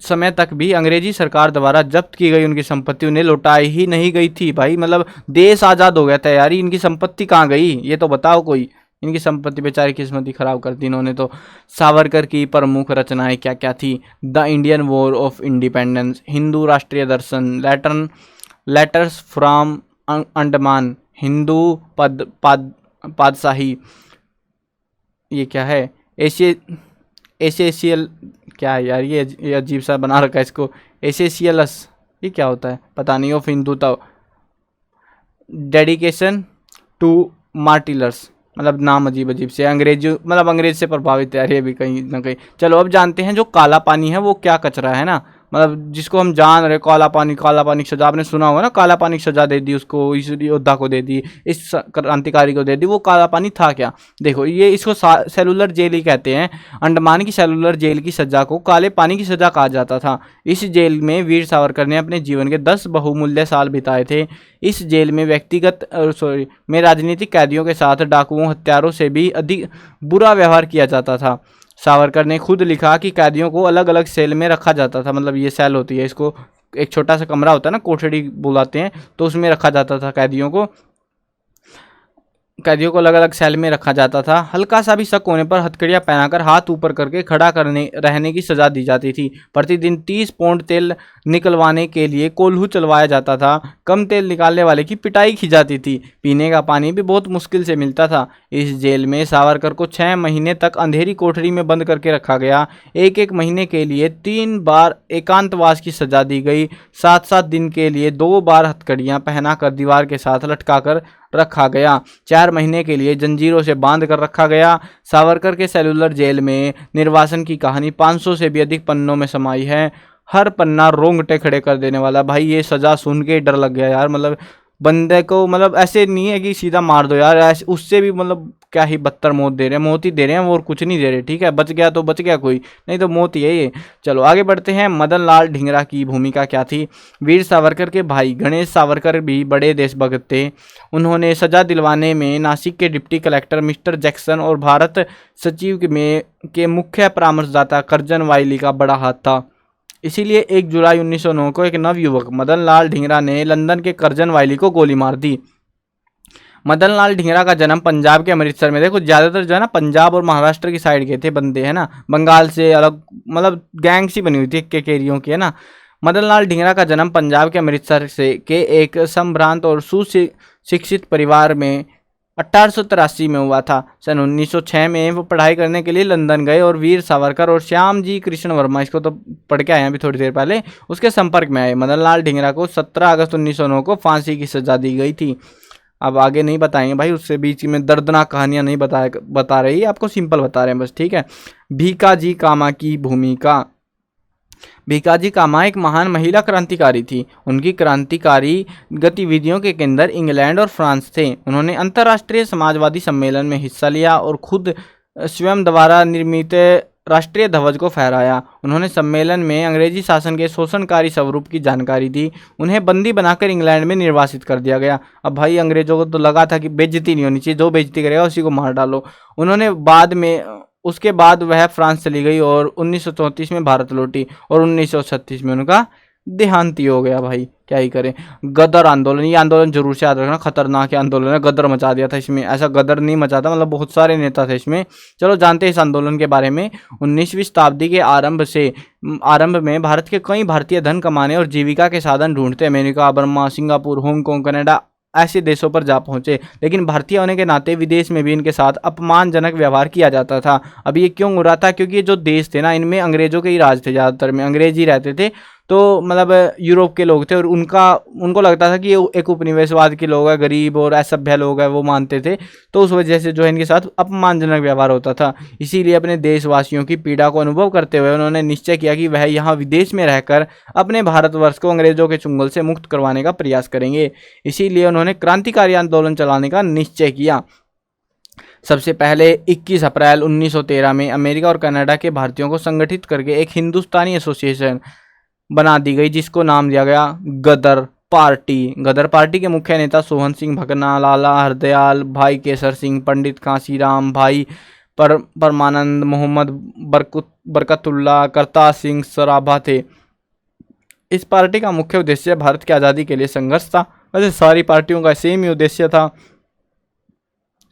[SPEAKER 1] समय तक भी अंग्रेजी सरकार द्वारा जब्त की गई उनकी संपत्ति उन्हें लौटाई ही नहीं गई थी। भाई मतलब देश आज़ाद हो गया था यार, इनकी संपत्ति कहाँ गई ये तो बताओ कोई। इनकी संपत्ति बेचारी किस्मत ही खराब कर दी इन्होंने तो। सावरकर की प्रमुख रचनाएं क्या क्या थी? The Indian war of independence, Hindu राष्ट्रीय दर्शन, लेटर्स फ्रॉम अंडमान, हिंदू पादशाही, ये क्या है, एसेशियल, क्या है यार ये अजीब सा बना रखा है इसको, एसेशियलस, ये क्या होता है पता नहीं, ऑफ हिंदुत्व, डेडिकेशन टू मार्टिलर्स, मतलब नाम अजीब अजीब से, अंग्रेजी मतलब अंग्रेज से प्रभावित है यार ये भी कहीं ना कहीं। चलो अब जानते हैं जो काला पानी है वो क्या कचरा है ना, मतलब जिसको हम जान रहे काला पानी की सजा, आपने सुना होगा ना, काला पानी की सजा दे दी उसको, इस योद्धा को दे दी, इस क्रांतिकारी को दे दी, वो काला पानी था क्या? देखो ये इसको सेलुलर जेल ही कहते हैं। अंडमान की सेलुलर जेल की सजा को काले पानी की सजा कहा जाता था। इस जेल में वीर सावरकर ने अपने जीवन के 10 बहुमूल्य साल बिताए थे। इस जेल में राजनीतिक कैदियों के साथ डाकुओं हत्यारों से भी अधिक बुरा व्यवहार किया जाता था। सावरकर ने खुद लिखा कि कैदियों को अलग अलग सेल में रखा जाता था, मतलब ये सेल होती है, इसको एक छोटा सा कमरा होता है ना, कोठड़ी बुलाते हैं, तो उसमें रखा जाता था कैदियों को अलग अलग सेल में रखा जाता था। हल्का सा भी शक होने पर हथकड़ियां पहनाकर हाथ ऊपर करके खड़ा रहने की सजा दी जाती थी। प्रतिदिन 30 पौंड तेल निकलवाने के लिए कोल्हू चलवाया जाता था। कम तेल निकालने वाले की पिटाई की जाती थी। पीने का पानी भी बहुत मुश्किल से मिलता था। इस जेल में सावरकर को 6 महीने तक अंधेरी कोठरी में बंद करके रखा गया। एक महीने के लिए 3 बार एकांतवास की सजा दी गई। 7-7 दिन के लिए 2 बार हथकड़ियां पहनाकर दीवार के साथ लटकाकर रखा गया। 4 महीने के लिए जंजीरों से बांध कर रखा गया। सावरकर के सेलुलर जेल में निर्वासन की कहानी 500 से भी अधिक पन्नों में समाई है। हर पन्ना रोंगटे खड़े कर देने वाला। भाई ये सजा सुन के डर लग गया यार, मतलब बंदे को, मतलब ऐसे नहीं है कि सीधा मार दो यार, ऐसे उससे भी मतलब क्या ही बदतर मौत दे रहे हैं, मौत ही दे रहे हैं और कुछ नहीं दे रहे। ठीक है, बच गया तो बच गया कोई, नहीं तो मौत ही है ये। चलो आगे बढ़ते हैं। मदन लाल ढींगरा की भूमिका क्या थी? वीर सावरकर के भाई गणेश सावरकर भी बड़े देशभक्त थे। उन्होंने सजा दिलवाने में नासिक के डिप्टी कलेक्टर मिस्टर जैक्सन और भारत सचिव के मुख्य परामर्शदाता कर्जन वाइली का बड़ा हाथ था। इसीलिए 1 जुलाई 1909 को एक नवयुवक मदन लाल ढींगरा ने लंदन के कर्जन वाइली को गोली मार दी। मदन लाल ढींगरा का जन्म पंजाब के अमृतसर में, देखो ज़्यादातर जो है ना पंजाब और महाराष्ट्र की साइड के थे बंदे, है ना, बंगाल से अलग, मतलब गैंग सी बनी हुई थी केकेरियों की, है ना। मदन लाल ढींगरा का जन्म पंजाब के अमृतसर के एक संभ्रांत और सुशिक्षित परिवार में 1883 में हुआ था। सन 1906 में वो पढ़ाई करने के लिए लंदन गए और वीर सावरकर और श्याम जी कृष्ण वर्मा, इसको तो पढ़ के आए हैं अभी थोड़ी देर पहले, उसके संपर्क में आए। मदन लाल ढींगरा को 17 अगस्त 1909 को फांसी की सजा दी गई थी। अब आगे नहीं बताएंगे भाई, उससे बीच में दर्दनाक कहानियां नहीं बता रही, आपको सिंपल बता रहे हैं बस, ठीक है। भीकाजी कामा की भूमिका। भीकाजी कामा एक महान महिला क्रांतिकारी थी। उनकी क्रांतिकारी गतिविधियों के केंद्र इंग्लैंड और फ्रांस थे। उन्होंने अंतर्राष्ट्रीय समाजवादी सम्मेलन में हिस्सा लिया और खुद स्वयं द्वारा निर्मित राष्ट्रीय ध्वज को फहराया। उन्होंने सम्मेलन में अंग्रेजी शासन के शोषणकारी स्वरूप की जानकारी दी। उन्हें बंदी बनाकर इंग्लैंड में निर्वासित कर दिया गया। अब भाई अंग्रेजों को तो लगा था कि बेइज्जती नहीं होनी चाहिए, जो बेइज्जती करेगा उसी को मार डालो। उसके बाद वह फ्रांस चली गई और 1934 में भारत लौटी और 1936 में उनका देहांत ही हो गया। भाई क्या ही करें। गदर आंदोलन, ये आंदोलन जरूर से याद रखना, खतरनाक आंदोलन है, गदर मचा दिया था इसमें, ऐसा गदर नहीं मचा था, मतलब बहुत सारे नेता थे इसमें। चलो जानते हैं इस आंदोलन के बारे में। 19वीं शताब्दी के आरंभ में भारत के कई भारतीय धन कमाने और जीविका के साधन ढूंढते America, Burma, Singapore, Hong Kong, Canada ऐसे देशों पर जा पहुंचे। लेकिन भारतीय होने के नाते विदेश में भी इनके साथ अपमानजनक व्यवहार किया जाता था। अब ये क्यों हो रहा था? क्योंकि ये जो देश थे ना, इनमें अंग्रेजों के ही राज थे, ज़्यादातर में अंग्रेज ही रहते थे। तो मतलब यूरोप के लोग थे और उनको लगता था कि ये एक उपनिवेशवाद के लोग हैं, गरीब और असभ्य लोग हैं, वो मानते थे। तो उस वजह से जो है इनके साथ अपमानजनक व्यवहार होता था। इसीलिए अपने देशवासियों की पीड़ा को अनुभव करते हुए उन्होंने निश्चय किया कि वह यहाँ विदेश में रहकर अपने भारतवर्ष को अंग्रेजों के चुंगल से मुक्त करवाने का प्रयास करेंगे। इसीलिए उन्होंने क्रांतिकारी आंदोलन चलाने का निश्चय किया। सबसे पहले 21 अप्रैल 1913 में अमेरिका और कनाडा के भारतीयों को संगठित करके एक हिंदुस्तानी एसोसिएशन बना दी गई, जिसको नाम दिया गया गदर पार्टी। गदर पार्टी के मुख्य नेता सोहन सिंह भकना, लाला हरदयाल, भाई केसर सिंह, पंडित कांसीराम, भाई परमानंद, मोहम्मद बरकतुल्ला, करतार सिंह सराभा थे। इस पार्टी का मुख्य उद्देश्य भारत की आज़ादी के लिए संघर्ष था। वैसे सारी पार्टियों का सेम ही उद्देश्य था।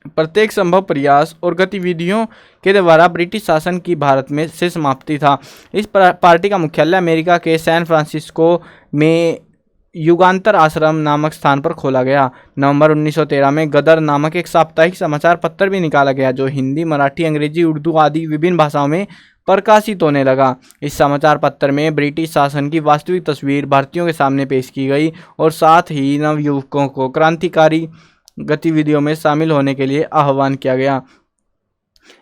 [SPEAKER 1] प्रत्येक संभव प्रयास और गतिविधियों के द्वारा ब्रिटिश शासन की भारत में से समाप्ति था। इस पार्टी का मुख्यालय अमेरिका के सैन फ्रांसिस्को में युगांतर आश्रम नामक स्थान पर खोला गया। नवंबर 1913 में गदर नामक एक साप्ताहिक समाचार पत्र भी निकाला गया, जो हिंदी, मराठी, अंग्रेजी, उर्दू आदि विभिन्न भाषाओं में प्रकाशित होने लगा। इस समाचार पत्र में ब्रिटिश शासन की वास्तविक तस्वीर भारतीयों के सामने पेश की गई और साथ ही नवयुवकों को क्रांतिकारी गतिविधियों में शामिल होने के लिए आह्वान किया गया।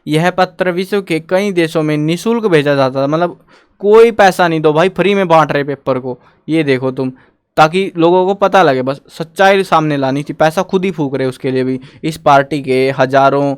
[SPEAKER 1] यह पत्र विश्व के कई देशों में निःशुल्क भेजा जाता था, मतलब कोई पैसा नहीं दो भाई, फ्री में बांट रहे पेपर को, ये देखो तुम, ताकि लोगों को पता लगे, बस सच्चाई सामने लानी थी, पैसा खुद ही फूक रहे उसके लिए भी। इस पार्टी के हजारों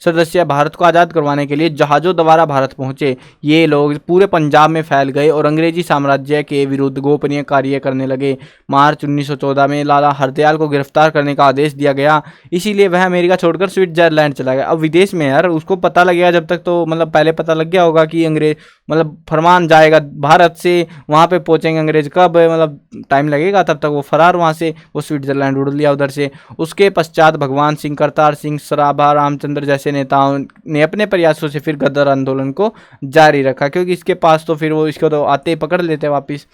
[SPEAKER 1] सदस्य भारत को आज़ाद करवाने के लिए जहाज़ों द्वारा भारत पहुंचे। ये लोग पूरे पंजाब में फैल गए और अंग्रेजी साम्राज्य के विरुद्ध गोपनीय कार्य करने लगे। मार्च 1914 में लाला हरदयाल को गिरफ्तार करने का आदेश दिया गया, इसीलिए वह अमेरिका छोड़कर स्विट्जरलैंड चला गया। अब विदेश में यार उसको पता लगेगा, जब तक तो मतलब पहले पता लग गया होगा कि अंग्रेज मतलब फरमान जाएगा भारत से, वहाँ पे पहुँचेंगे अंग्रेज कब, मतलब टाइम लगेगा, तब तक वो फरार वहाँ से, वो स्विट्जरलैंड उड़ लिया उधर से। उसके पश्चात भगवान सिंह, करतार सिंह सराभा, रामचंद्र जैसे नेताओं ने अपने प्रयासों से फिर गदर आंदोलन को जारी रखा, क्योंकि इसके पास तो फिर वो इसको तो आते ही पकड़ लेते वापिस।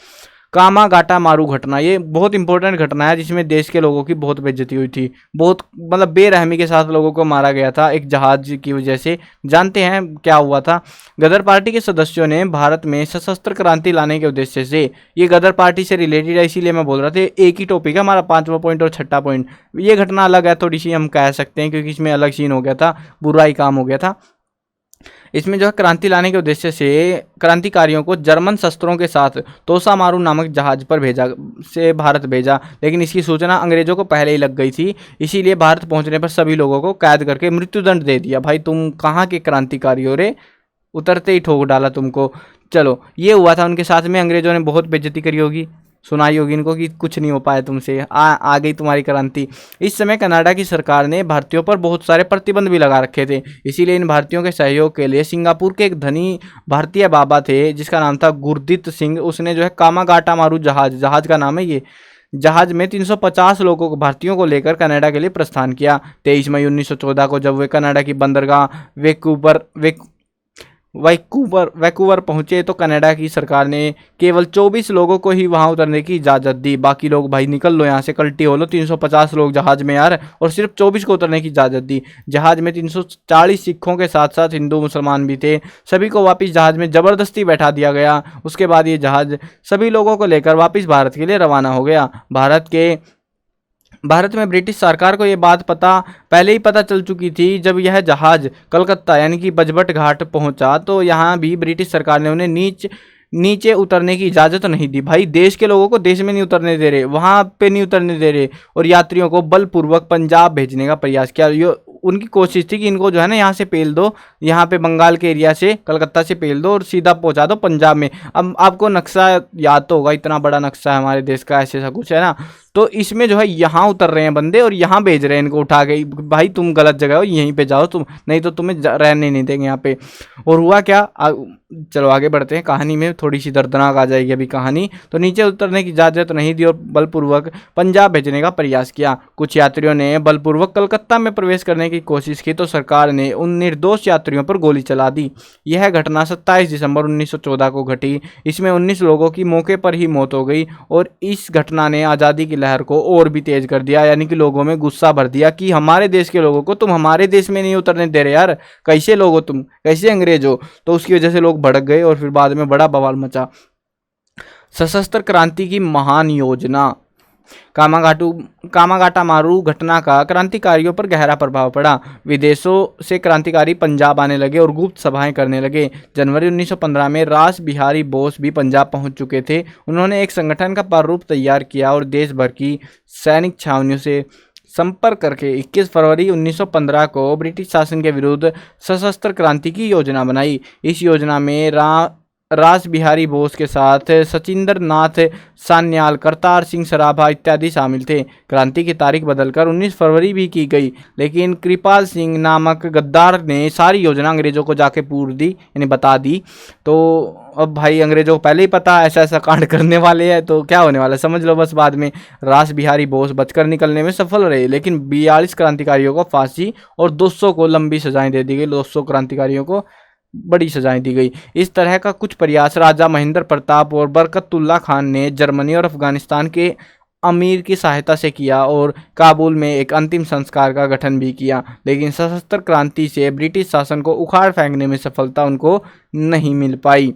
[SPEAKER 1] कामागाटा मारू घटना, ये बहुत इंपॉर्टेंट घटना है जिसमें देश के लोगों की बहुत बेइज्जती हुई थी, बहुत मतलब बेरहमी के साथ लोगों को मारा गया था एक जहाज की वजह से। जानते हैं क्या हुआ था? गदर पार्टी के सदस्यों ने भारत में सशस्त्र क्रांति लाने के उद्देश्य से, ये गदर पार्टी से रिलेटेड है इसीलिए मैं बोल रहा था, एक ही टॉपिक है हमारा, 5वां पॉइंट और 6ठा पॉइंट। ये घटना अलग है थोड़ी सी, हम कह सकते हैं, क्योंकि इसमें अलग सीन हो गया था, बुरा ही काम हो गया था। इसमें जो है क्रांति लाने के उद्देश्य से क्रांतिकारियों को जर्मन शस्त्रों के साथ तोसामारू नामक जहाज पर भारत भेजा, लेकिन इसकी सूचना अंग्रेजों को पहले ही लग गई थी, इसीलिए भारत पहुंचने पर सभी लोगों को कैद करके मृत्युदंड दे दिया। भाई तुम कहाँ के क्रांतिकारी हो रे, उतरते ही ठोक डाला तुमको। चलो ये हुआ था, उनके साथ में अंग्रेजों ने बहुत बेइज्जती करी होगी, सुनाई होगी इनको कि कुछ नहीं हो पाया तुमसे, आ गई तुम्हारी क्रांति। इस समय कनाडा की सरकार ने भारतीयों पर बहुत सारे प्रतिबंध भी लगा रखे थे, इसीलिए इन भारतीयों के सहयोग के लिए सिंगापुर के एक धनी भारतीय बाबा थे जिसका नाम था गुरदीत सिंह, उसने जो है कामागाटा मारू जहाज का नाम है ये, जहाज में 350 लोगों को भारतीयों को लेकर कनाडा के लिए प्रस्थान किया। 23 मई 1914 को जब वे कनाडा की बंदरगाह वैकूवर पहुंचे तो कनाडा की सरकार ने केवल 24 लोगों को ही वहां उतरने की इजाज़त दी। बाकी लोग भाई निकल लो यहाँ से, कल्टी हो लो, 350 लोग जहाज में यार, और सिर्फ 24 को उतरने की इजाज़त दी। जहाज में 340 सिखों के साथ साथ हिंदू मुसलमान भी थे, सभी को वापस जहाज में ज़बरदस्ती बैठा दिया गया। उसके बाद ये जहाज सभी लोगों को लेकर वापस भारत के लिए रवाना हो गया। भारत में ब्रिटिश सरकार को ये बात पहले ही पता चल चुकी थी। जब यह जहाज कलकत्ता यानी कि बजबट घाट पहुंचा तो यहाँ भी ब्रिटिश सरकार ने उन्हें नीचे उतरने की इजाज़त नहीं दी। भाई देश के लोगों को देश में नहीं उतरने दे रहे, वहाँ पे नहीं उतरने दे रहे, और यात्रियों को बलपूर्वक पंजाब भेजने का प्रयास किया। ये उनकी कोशिश थी कि इनको जो है ना यहाँ से पेल दो, यहाँ पे बंगाल के एरिया से, कलकत्ता से पेल दो और सीधा पहुँचा दो पंजाब में। अब आपको नक्शा याद तो होगा, इतना बड़ा नक्शा है हमारे देश का, ऐसा कुछ है ना, तो इसमें जो है यहाँ उतर रहे हैं बंदे और यहाँ भेज रहे हैं इनको उठा के, भाई तुम गलत जगह हो, यहीं पे जाओ तुम, नहीं तो तुम्हें रहने नहीं देंगे यहाँ पे। और हुआ क्या, चलो आगे बढ़ते हैं, कहानी में थोड़ी सी दर्दनाक आ जाएगी अभी कहानी। तो नीचे उतरने की इजाज़त नहीं दी और बलपूर्वक पंजाब भेजने का प्रयास किया। कुछ यात्रियों ने बलपूर्वक कलकत्ता में प्रवेश करने की कोशिश की तो सरकार ने उन निर्दोष यात्रियों पर गोली चला दी। यह घटना 27 दिसंबर 1914 को घटी। इसमें 19 लोगों की मौके पर ही मौत हो गई और इस घटना ने आज़ादी की लहर को और भी तेज कर दिया, यानी कि लोगों में गुस्सा भर दिया कि हमारे देश के लोगों को तुम हमारे देश में नहीं उतरने दे रहे यार, कैसे लोग हो तुम, कैसे अंग्रेज हो। तो उसकी वजह से लोग भड़क गए और फिर बाद में बड़ा बवाल मचा। सशस्त्र क्रांति की महान योजना। कामागाटा मारू घटना का क्रांतिकारियों पर गहरा प्रभाव पड़ा। विदेशों से क्रांतिकारी पंजाब आने लगे और गुप्त सभाएं करने लगे। जनवरी 1915 में रास बिहारी बोस भी पंजाब पहुंच चुके थे। उन्होंने एक संगठन का प्रारूप तैयार किया और देश भर की सैनिक छावनियों से संपर्क करके 21 फरवरी 1915 को ब्रिटिश शासन के विरुद्ध सशस्त्र क्रांति की योजना बनाई। इस योजना में रास बिहारी बोस के साथ सचिंद्र नाथ सान्याल, करतार सिंह सराभा इत्यादि शामिल थे। क्रांति की तारीख बदलकर 19 फरवरी भी की गई, लेकिन कृपाल सिंह नामक गद्दार ने सारी योजना अंग्रेजों को जाके पूर दी, यानी बता दी। तो अब भाई अंग्रेजों को पहले ही पता ऐसा ऐसा कांड करने वाले हैं, तो क्या होने वाला है समझ लो बस। बाद में रास बिहारी बोस बचकर निकलने में सफल रहे, लेकिन 42 क्रांतिकारियों को फांसी और 200 को लंबी सजाएं दे दी गई। 200 क्रांतिकारियों को बड़ी सजाएं दी गई। इस तरह का कुछ प्रयास राजा महेंद्र प्रताप और बरकतुल्ला खान ने जर्मनी और अफगानिस्तान के अमीर की सहायता से किया और काबुल में एक अंतिम संस्कार का गठन भी किया, लेकिन सशस्त्र क्रांति से ब्रिटिश शासन को उखाड़ फेंकने में सफलता उनको नहीं मिल पाई।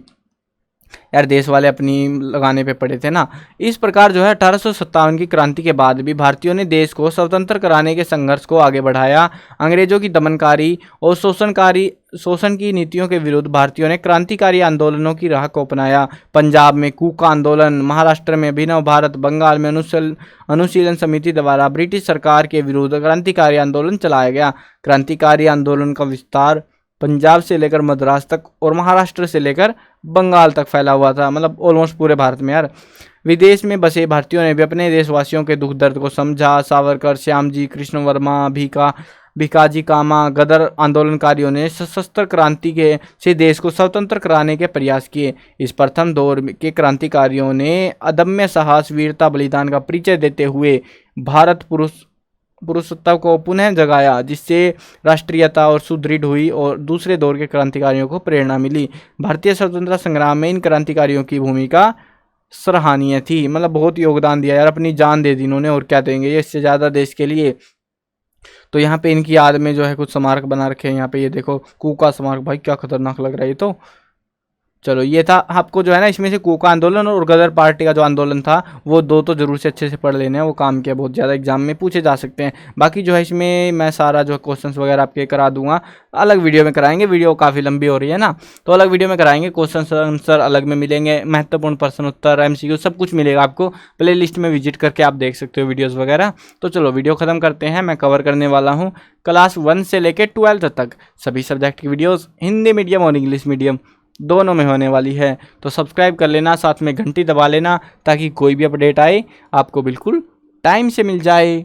[SPEAKER 1] यार देश वाले अपनी लगाने पे पड़े थे ना। इस प्रकार जो है 1857 की क्रांति के बाद भी भारतीयों ने देश को स्वतंत्र कराने के संघर्ष को आगे बढ़ाया। अंग्रेजों की दमनकारी और शोषण की नीतियों के विरुद्ध भारतीयों ने क्रांतिकारी आंदोलनों की राह को अपनाया। पंजाब में कूका आंदोलन, महाराष्ट्र में अभिनव भारत, बंगाल में अनुशीलन समिति द्वारा ब्रिटिश सरकार के विरुद्ध क्रांतिकारी आंदोलन चलाया गया। क्रांतिकारी आंदोलन का विस्तार पंजाब से लेकर मद्रास तक और महाराष्ट्र से लेकर बंगाल तक फैला हुआ था, मतलब ऑलमोस्ट पूरे भारत में। यार विदेश में बसे भारतीयों ने भी अपने देशवासियों के दुख दर्द को समझा। सावरकर, श्यामजी कृष्ण वर्मा, भिकाजी कामा, गदर आंदोलनकारियों ने सशस्त्र क्रांति से देश को स्वतंत्र कराने के प्रयास किए। इस प्रथम दौर के क्रांतिकारियों ने अदम्य साहस, वीरता, बलिदान का परिचय देते हुए भारत पुरुषत्व को पुनः जगाया, जिससे राष्ट्रीयता और सुदृढ़ हुई और दूसरे दौर के क्रांतिकारियों को प्रेरणा मिली। भारतीय स्वतंत्रता संग्राम में इन क्रांतिकारियों की भूमिका सराहनीय थी, मतलब बहुत योगदान दिया यार, अपनी जान दे दी इन्होंने, और क्या देंगे ये इससे ज़्यादा देश के लिए। तो यहाँ पे इनकी याद में जो है कुछ स्मारक बना रखे हैं। यहाँ पे ये देखो कूका स्मारक, भाई क्या खतरनाक लग रहा है ये तो। चलो ये था आपको जो है ना, इसमें से कूका आंदोलन और गदर पार्टी का जो आंदोलन था वो दो तो जरूर से अच्छे से पढ़ लेने हैं, वो काम किया, बहुत ज़्यादा एग्जाम में पूछे जा सकते हैं। बाकी जो है इसमें मैं सारा जो क्वेश्चंस वगैरह आपके करा दूंगा, अलग वीडियो में कराएंगे, वीडियो काफ़ी लंबी हो रही है ना, तो अलग वीडियो में कराएंगे। क्वेश्चन आंसर अलग में मिलेंगे, महत्वपूर्ण प्रश्न उत्तर, MCQ सब कुछ मिलेगा आपको। प्ले लिस्ट में विजिट करके आप देख सकते हो वीडियोज़ वगैरह। तो चलो वीडियो ख़त्म करते हैं। मैं कवर करने वाला हूँ क्लास 1 से लेकर 12th तक सभी सब्जेक्ट की वीडियोज़, हिंदी मीडियम और इंग्लिश मीडियम दोनों में होने वाली है। तो सब्सक्राइब कर लेना, साथ में घंटी दबा लेना, ताकि कोई भी अपडेट आए आपको बिल्कुल टाइम से मिल जाए।